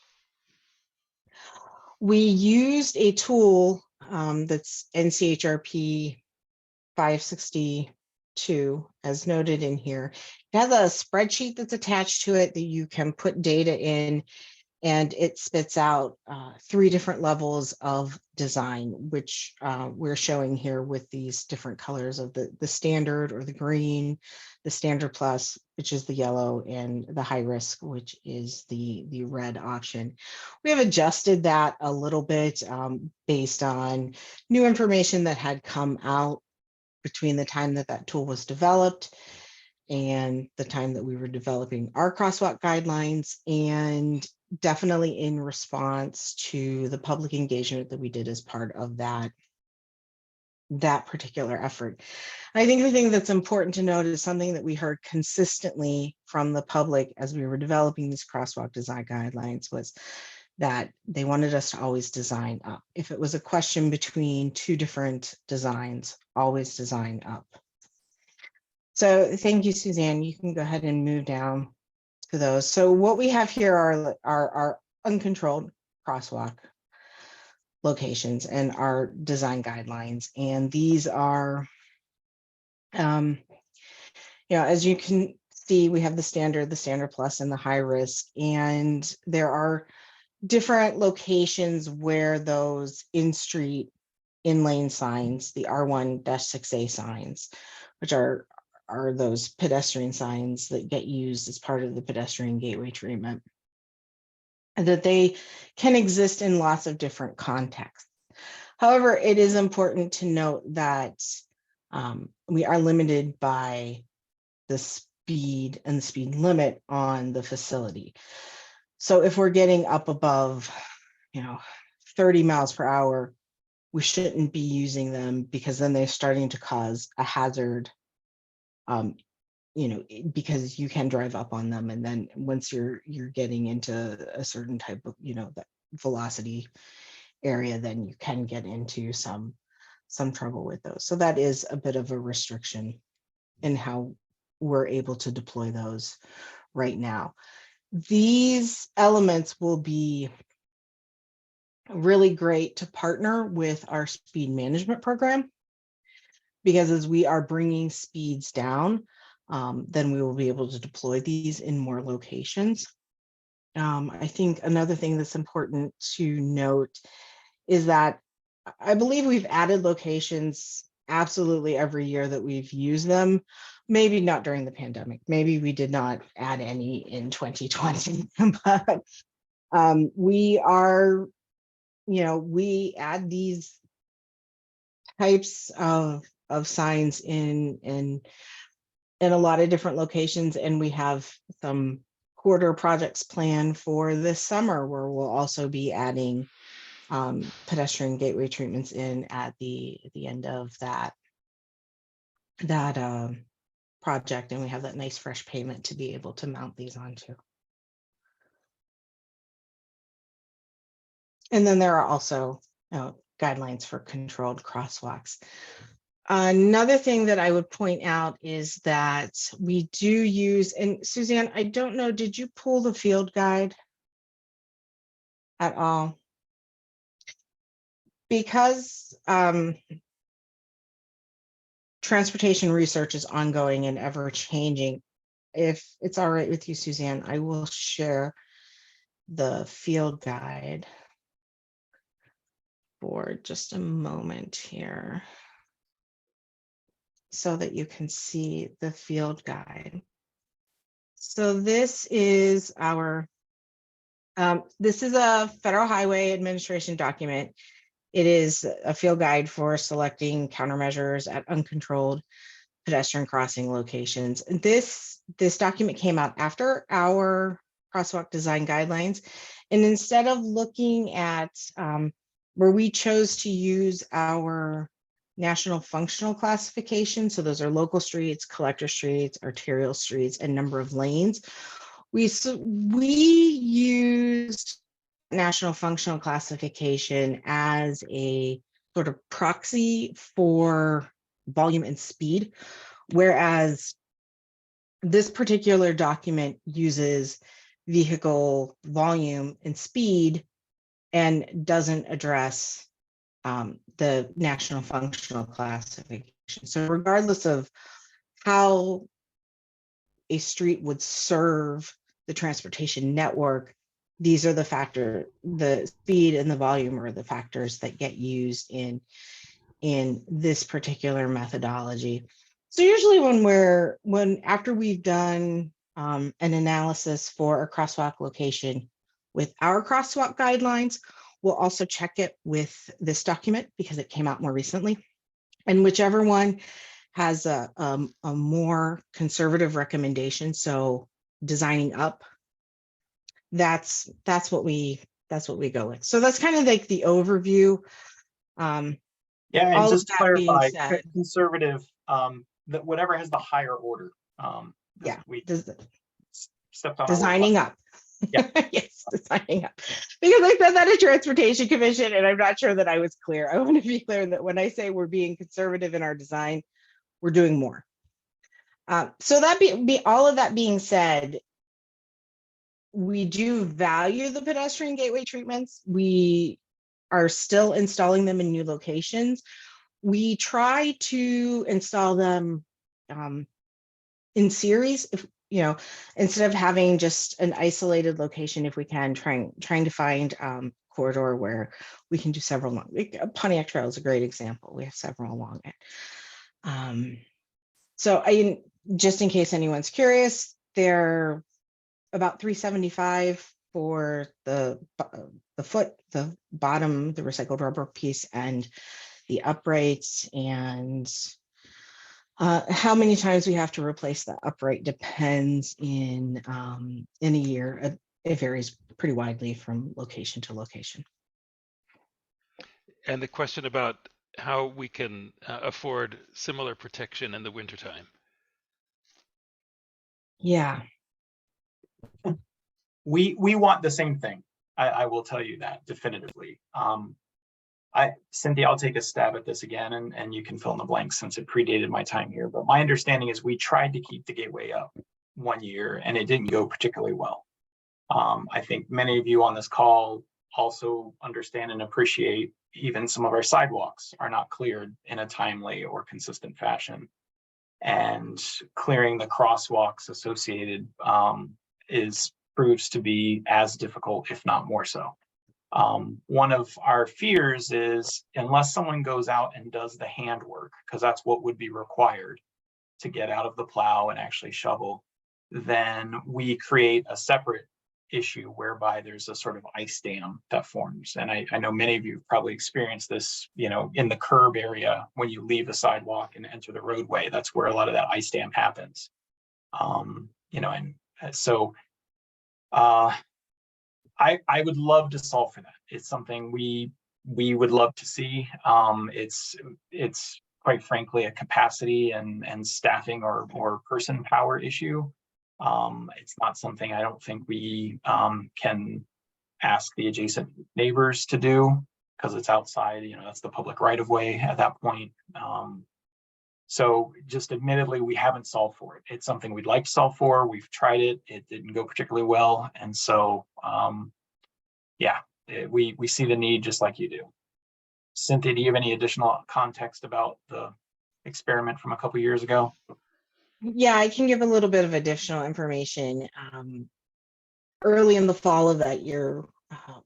We used a tool that's NCHRP 562, as noted in here. It has a spreadsheet that's attached to it that you can put data in, and it spits out 3 different levels of design, which we're showing here with these different colors of the standard or the green, the standard plus, which is the yellow, and the high risk, which is the red option. We have adjusted that a little bit based on new information that had come out between the time that that tool was developed and the time that we were developing our crosswalk guidelines, and definitely in response to the public engagement that we did as part of that particular effort. I think the thing that's important to note is something that we heard consistently from the public as we were developing these crosswalk design guidelines was that they wanted us to always design up. If it was a question between 2 different designs, always design up. So thank you, Suzanne. You can go ahead and move down to those. So what we have here are our uncontrolled crosswalk locations and our design guidelines. And these are, as you can see, we have the standard plus, and the high risk. And there are different locations where those in-street, in-lane signs, the R1-6A signs, which are those pedestrian signs that get used as part of the pedestrian gateway treatment, and that they can exist in lots of different contexts. However, it is important to note that we are limited by the speed and the speed limit on the facility. So if we're getting up above, 30 miles per hour, we shouldn't be using them, because then they're starting to cause a hazard, because you can drive up on them. And then once you're getting into a certain type of, that velocity area, then you can get into some trouble with those. So that is a bit of a restriction in how we're able to deploy those right now. These elements will be really great to partner with our speed management program, because as we are bringing speeds down, then we will be able to deploy these in more locations. I think another thing that's important to note is that I believe we've added locations absolutely every year that we've used them. Maybe not during the pandemic. Maybe we did not add any in 2020, but we are, we add these types of signs in a lot of different locations, and we have some quarter projects planned for this summer where we'll also be adding pedestrian gateway treatments in at the end of that project, and we have that nice fresh pavement to be able to mount these onto. And then there are also guidelines for controlled crosswalks. Another thing that I would point out is that we do use, and Suzanne, I don't know, did you pull the field guide at all? Because transportation research is ongoing and ever changing. If it's all right with you, Suzanne, I will share the field guide for just a moment here so that you can see the field guide. So this is our, this is a Federal Highway Administration document. It is a field guide for selecting countermeasures at uncontrolled pedestrian crossing locations. This document came out after our crosswalk design guidelines. And instead of looking at where we chose to use our national functional classification, so those are local streets, collector streets, arterial streets, and number of lanes, we used national functional classification as a sort of proxy for volume and speed, whereas this particular document uses vehicle volume and speed and doesn't address the national functional classification. So regardless of how a street would serve the transportation network, these are the speed and the volume are the factors that get used in this particular methodology. So usually after we've done an analysis for a crosswalk location with our crosswalk guidelines, we'll also check it with this document because it came out more recently. And whichever one has a more conservative recommendation, so designing up, that's what we go with. So that's kind of like the overview. Yeah, and all just of to that being clarify, said, conservative, that whatever has the higher order. yeah, we stepped on our designing word. up. Yeah. Yes, designing up. Because I said that at Transportation Commission, and I'm not sure that I was clear. I want to be clear that when I say we're being conservative in our design, we're doing more. So that be all of that being said, we do value the pedestrian gateway treatments. We are still installing them in new locations. We try to install them in series, if instead of having just an isolated location, if we can, trying to find corridor where we can do several along. Pontiac Trail is a great example. We have several along it. So just in case anyone's curious, they're about $375 for the foot, the bottom, the recycled rubber piece, and the uprights. And how many times we have to replace the upright depends in a year. It varies pretty widely from location to location. And the question about how we can afford similar protection in the wintertime. Yeah. We want the same thing. I will tell you that definitively. Cynthia, I'll take a stab at this again, and you can fill in the blanks since it predated my time here. But my understanding is we tried to keep the gateway up one year, and it didn't go particularly well. I think many of you on this call also understand and appreciate even some of our sidewalks are not cleared in a timely or consistent fashion. And clearing the crosswalks associated proves to be as difficult, if not more so. One of our fears is unless someone goes out and does the handwork, because that's what would be required to get out of the plow and actually shovel, then we create a separate issue whereby there's a sort of ice dam that forms. And I know many of you have probably experienced this, in the curb area when you leave the sidewalk and enter the roadway. That's where a lot of that ice dam happens. I would love to solve for that. It's something we would love to see. It's quite frankly, a capacity and staffing or person power issue. It's not something I don't think we can ask the adjacent neighbors to do because it's outside, that's the public right of way at that point. So just admittedly, we haven't solved for it. It's something we'd like to solve for. We've tried it. It didn't go particularly well. And so, we see the need just like you do. Cynthia, do you have any additional context about the experiment from a couple years ago? Yeah, I can give a little bit of additional information. Early in the fall of that year,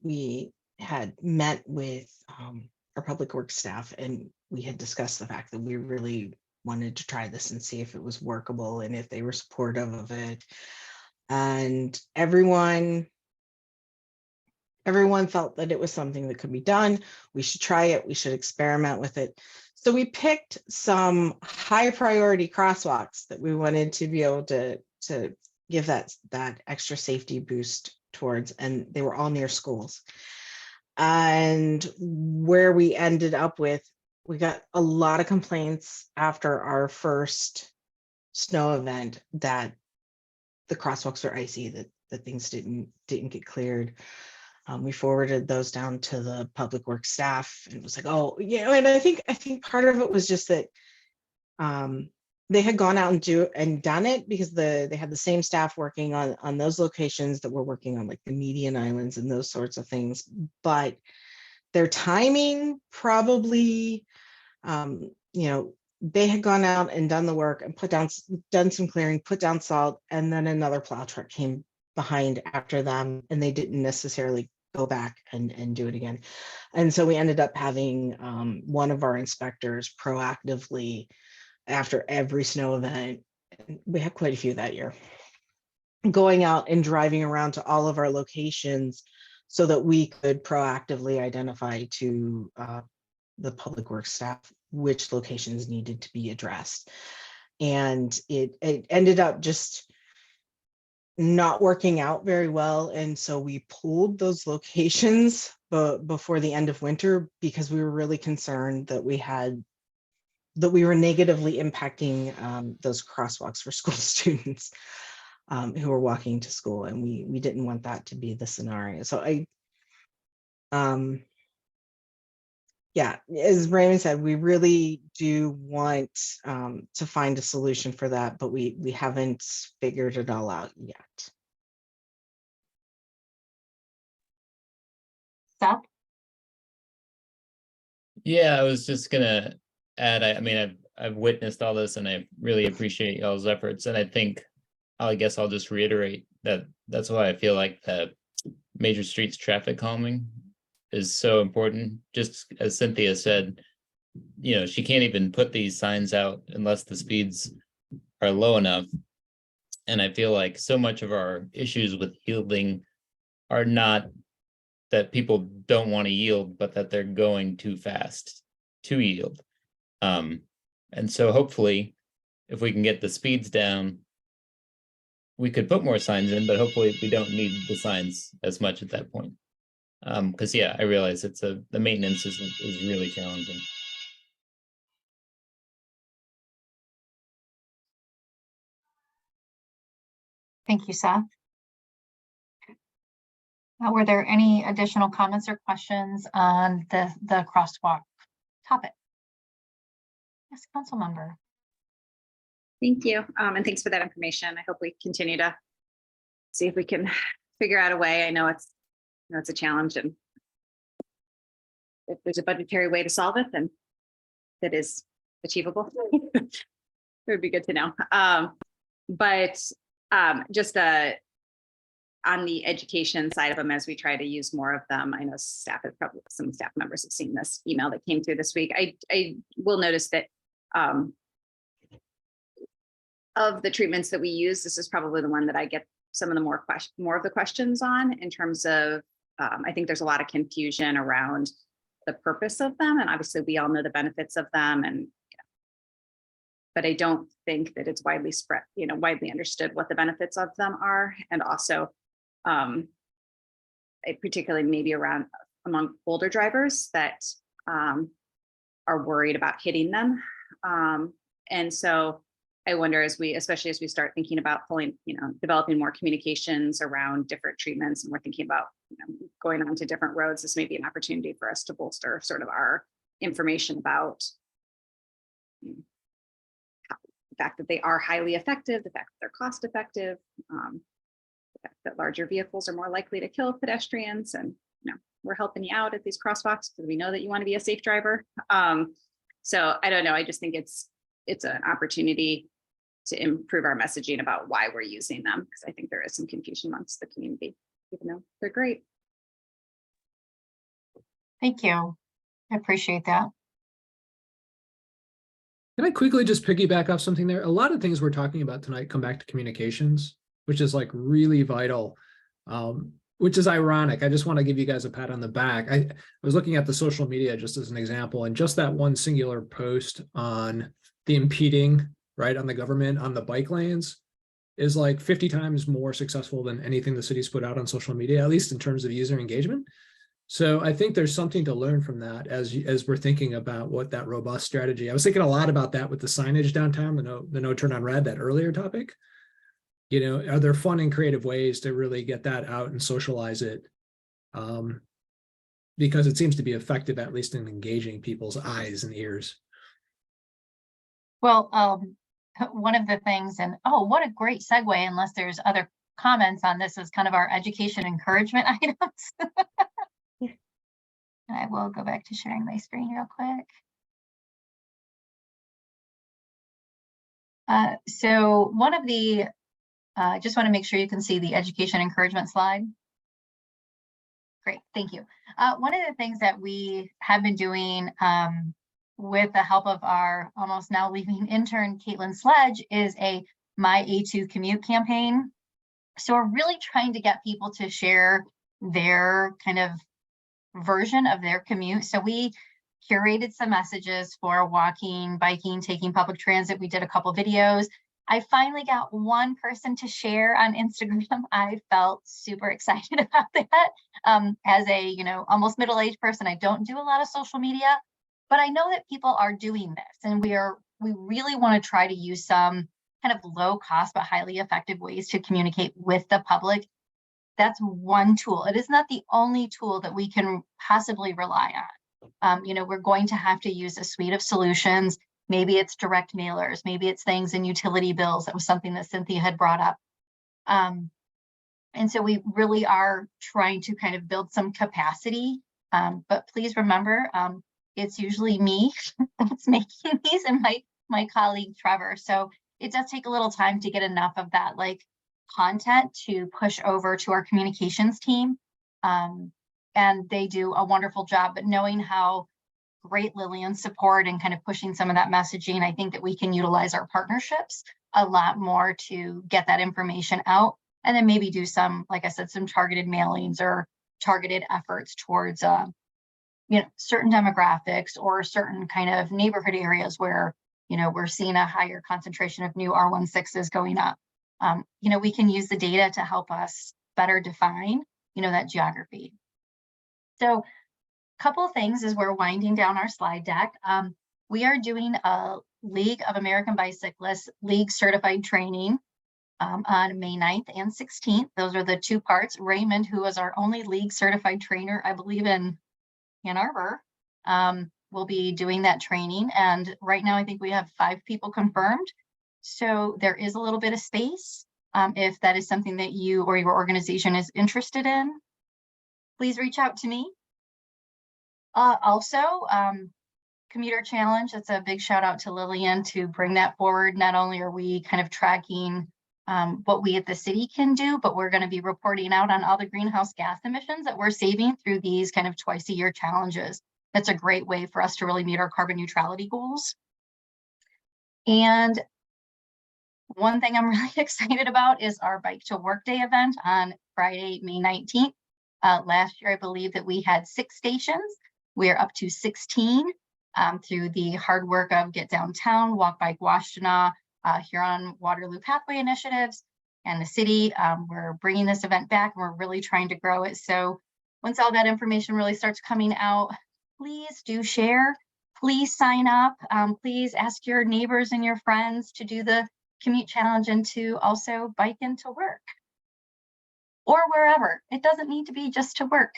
we had met with our public works staff, and we had discussed the fact that we really wanted to try this and see if it was workable and if they were supportive of it. And everyone felt that it was something that could be done. We should try it. We should experiment with it. So we picked some high priority crosswalks that we wanted to be able to give that extra safety boost towards, and they were all near schools. And where we ended up with, we got a lot of complaints after our first snow event that the crosswalks were icy, that things didn't get cleared. We forwarded those down to the public works staff, and it was like, oh, and I think part of it was just that they had gone out and done it because they had the same staff working on those locations that were working on like the median islands and those sorts of things, but their timing probably, they had gone out and done the work and done some clearing, put down salt, and then another plow truck came behind after them, and they didn't necessarily go back and do it again. And so we ended up having one of our inspectors proactively, after every snow event, we had quite a few that year, going out and driving around to all of our locations so that we could proactively identify to the public works staff which locations needed to be addressed. And it ended up just not working out very well. And so we pulled those locations before the end of winter because we were really concerned that we were negatively impacting those crosswalks for school students who were walking to school. And we didn't want that to be the scenario. So as Raymond said, we really do want to find a solution for that, but we haven't figured it all out yet. Seth? Yeah, I was just gonna add, I mean, I've witnessed all this and I really appreciate y'all's efforts. And I guess I'll just reiterate that's why I feel like the major streets traffic calming is so important. Just as Cynthia said, she can't even put these signs out unless the speeds are low enough. And I feel like so much of our issues with yielding are not that people don't want to yield, but that they're going too fast to yield. And so hopefully, if we can get the speeds down, we could put more signs in, but hopefully we don't need the signs as much at that point. Because I realize the maintenance is really challenging. Thank you, Seth. Were there any additional comments or questions on the crosswalk topic? Yes, council member. Thank you. And thanks for that information. I hope we continue to see if we can figure out a way. I know it's a challenge, and if there's a budgetary way to solve it, then that is achievable. It would be good to know. But just on the education side of them, as we try to use more of them, I know some staff members have seen this email that came through this week. I will notice that of the treatments that we use, this is probably the one that I get some of the more of the questions on, in terms of, I think there's a lot of confusion around the purpose of them. And obviously we all know the benefits of them, but I don't think that it's widely understood what the benefits of them are. And also, particularly maybe among older drivers that are worried about hitting them. And so I wonder, especially as we start thinking about developing more communications around different treatments, and we're thinking about going on to different roads, this may be an opportunity for us to bolster sort of our information about the fact that they are highly effective, the fact that they're cost effective, the fact that larger vehicles are more likely to kill pedestrians, and we're helping you out at these crosswalks because we know that you want to be a safe driver. So I don't know. I just think it's an opportunity to improve our messaging about why we're using them, because I think there is some confusion amongst the community, even though they're great. Thank you. I appreciate that. Can I quickly just piggyback off something there? A lot of things we're talking about tonight come back to communications, which is like really vital, which is ironic. I just want to give you guys a pat on the back. I was looking at the social media just as an example, and just that one singular post on the impeding, right, on the government, on the bike lanes, is like 50 times more successful than anything the city's put out on social media, at least in terms of user engagement. So I think there's something to learn from that as we're thinking about what that robust strategy. I was thinking a lot about that with the signage downtown, the no turn on red, that earlier topic. Are there fun and creative ways to really get that out and socialize it? Because it seems to be effective, at least in engaging people's eyes and ears. Well, one of the things, and what a great segue, unless there's other comments on this, is kind of our education encouragement items. I will go back to sharing my screen real quick. So one of the, just want to make sure you can see the education encouragement slide. Great, thank you. One of the things that we have been doing with the help of our almost now leaving intern, Caitlin Sledge, is a My A2 Commute campaign. So we're really trying to get people to share their kind of version of their commute. So we curated some messages for walking, biking, taking public transit. We did a couple videos. I finally got one person to share on Instagram. I felt super excited about that. As a, almost middle-aged person, I don't do a lot of social media, but I know that people are doing this, and we really want to try to use some kind of low cost but highly effective ways to communicate with the public. That's one tool. It is not the only tool that we can possibly rely on. We're going to have to use a suite of solutions. Maybe it's direct mailers, maybe it's things in utility bills. That was something that Cynthia had brought up. And so we really are trying to kind of build some capacity. But please remember, it's usually me that's making these, and my colleague Trevor. So it does take a little time to get enough of that content to push over to our communications team. And they do a wonderful job, but knowing how great Lillian's support and kind of pushing some of that messaging, I think that we can utilize our partnerships a lot more to get that information out, and then maybe do some, like I said, some targeted mailings or targeted efforts towards certain demographics or certain kind of neighborhood areas where we're seeing a higher concentration of new R16s going up. We can use the data to help us better define that geography. So a couple of things as we're winding down our slide deck. We are doing a League of American Bicyclists League certified training on May 9th and 16th. Those are the two parts. Raymond, who is our only league certified trainer, I believe in Ann Arbor, will be doing that training. And right now, I think we have 5 people confirmed. So there is a little bit of space. If that is something that you or your organization is interested in, please reach out to me. Also, Commuter Challenge, that's a big shout out to Lillian to bring that forward. Not only are we kind of tracking what we at the city can do, but we're going to be reporting out on all the greenhouse gas emissions that we're saving through these kind of twice a year challenges. That's a great way for us to really meet our carbon neutrality goals. And one thing I'm really excited about is our Bike to Work Day event on Friday, May 19th. Last year, I believe that we had 6 stations. We're up to 16 through the hard work of Get Downtown, Walk Bike Washtenaw, Huron Waterloo Pathway initiatives, and the city. We're bringing this event back, and we're really trying to grow it. So once all that information really starts coming out, please do share. please sign up. Please ask your neighbors and your friends to do the commute challenge and to also bike into work or wherever. It doesn't need to be just to work.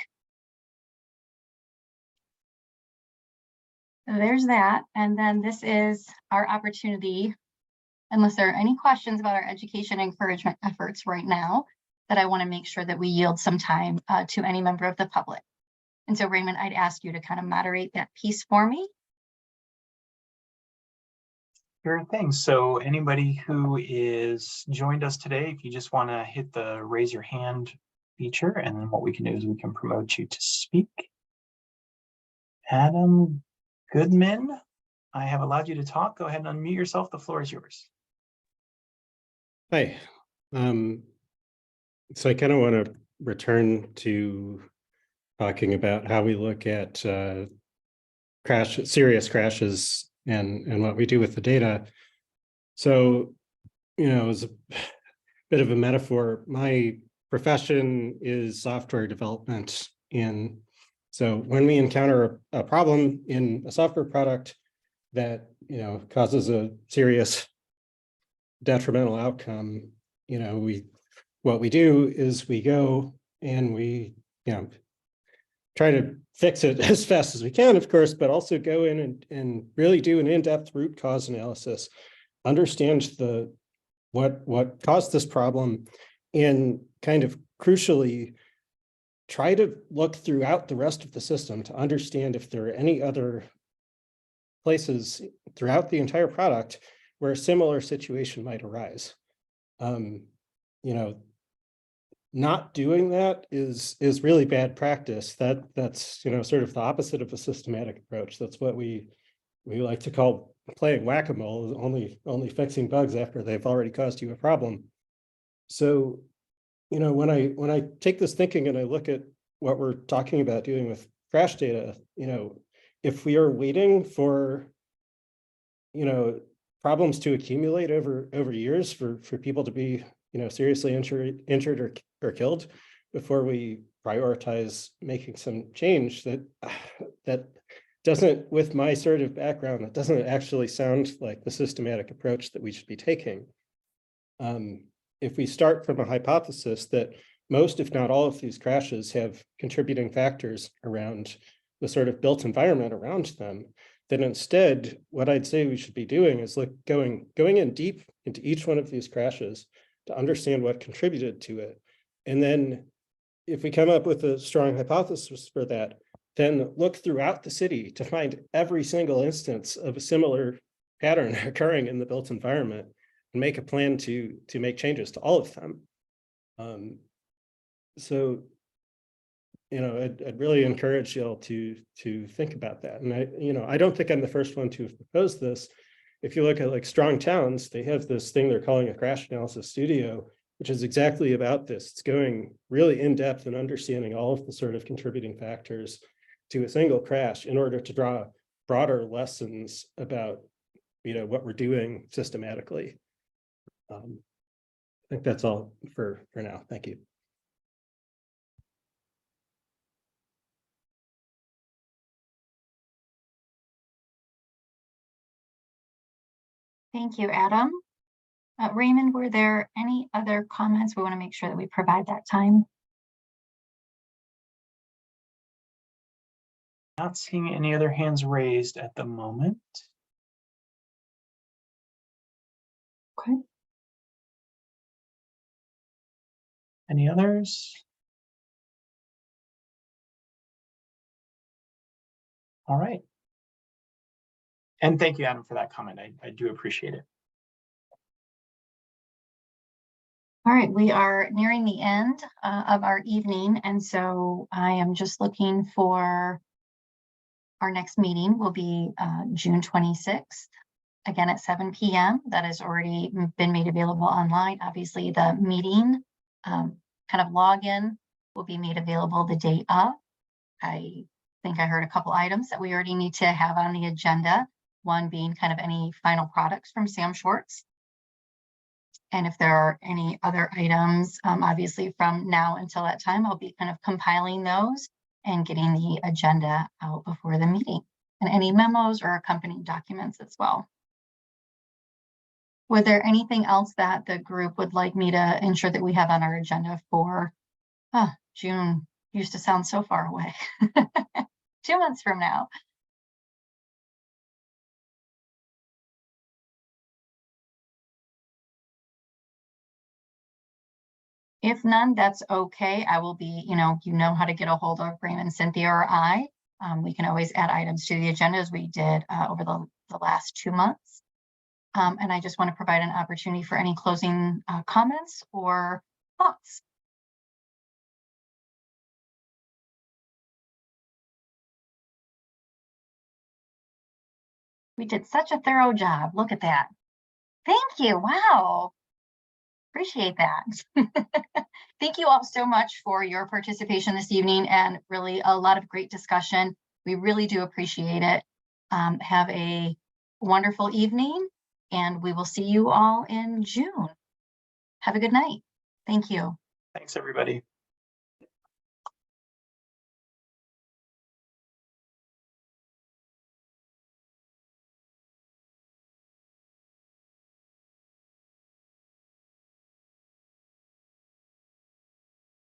So there's that. And then this is our opportunity, unless there are any questions about our education encouragement efforts right now, that I want to make sure that we yield some time to any member of the public. And so Raymond, I'd ask you to kind of moderate that piece for me. Sure thing. So anybody who is joined us today, if you just want to hit the raise your hand feature, and then what we can do is we can promote you to speak. Adam Goodman, I have allowed you to talk. Go ahead and unmute yourself. The floor is yours. Hi. So I kind of want to return to talking about how we look at serious crashes and what we do with the data. So, as a bit of a metaphor, my profession is software development. And so when we encounter a problem in a software product that, causes a serious detrimental outcome, what we do is we go and we, try to fix it as fast as we can, of course, but also go in and really do an in-depth root cause analysis, understand what caused this problem, and kind of crucially try to look throughout the rest of the system to understand if there are any other places throughout the entire product where a similar situation might arise. Not doing that is really bad practice. That's sort of the opposite of a systematic approach. That's what we like to call playing whack-a-mole, only fixing bugs after they've already caused you a problem. So, when I take this thinking and I look at what we're talking about doing with crash data, if we are waiting for problems to accumulate over years for people to be seriously injured or killed before we prioritize making some change, that doesn't, with my sort of background, it doesn't actually sound like the systematic approach that we should be taking. If we start from a hypothesis that most, if not all, of these crashes have contributing factors around the sort of built environment around them, then instead, what I'd say we should be doing is going in deep into each one of these crashes to understand what contributed to it. And then if we come up with a strong hypothesis for that, then look throughout the city to find every single instance of a similar pattern occurring in the built environment and make a plan to make changes to all of them. I'd really encourage y'all to think about that. And I don't think I'm the first one to have proposed this. If you look at like Strong Towns, they have this thing they're calling a crash analysis studio, which is exactly about this. It's going really in depth and understanding all of the sort of contributing factors to a single crash in order to draw broader lessons about, what we're doing systematically. I think that's all for now. Thank you. Thank you, Adam. Raymond, were there any other comments? We want to make sure that we provide that time. Not seeing any other hands raised at the moment. Okay. Any others? All right. And thank you, Adam, for that comment. I do appreciate it. All right, we are nearing the end of our evening, and so I am just looking for our next meeting will be June 26th, again at 7 p.m. That has already been made available online. Obviously, the meeting kind of login will be made available the day of. I think I heard a couple items that we already need to have on the agenda. One being kind of any final products from Sam Schwartz. And if there are any other items, obviously from now until that time, I'll be kind of compiling those and getting the agenda out before the meeting. and any memos or accompanying documents as well. Was there anything else that the group would like me to ensure that we have on our agenda for June? Used to sound so far away. 2 months from now. If none, that's okay. I will be, you know how to get a hold of Raymond, Cynthia, or I. We can always add items to the agenda as we did over the last 2 months. And I just want to provide an opportunity for any closing comments or thoughts. We did such a thorough job. Look at that. Thank you. Wow. Appreciate that. Thank you all so much for your participation this evening and really a lot of great discussion. We really do appreciate it. Have a wonderful evening and we will see you all in June. Have a good night. Thank you. Thanks, everybody.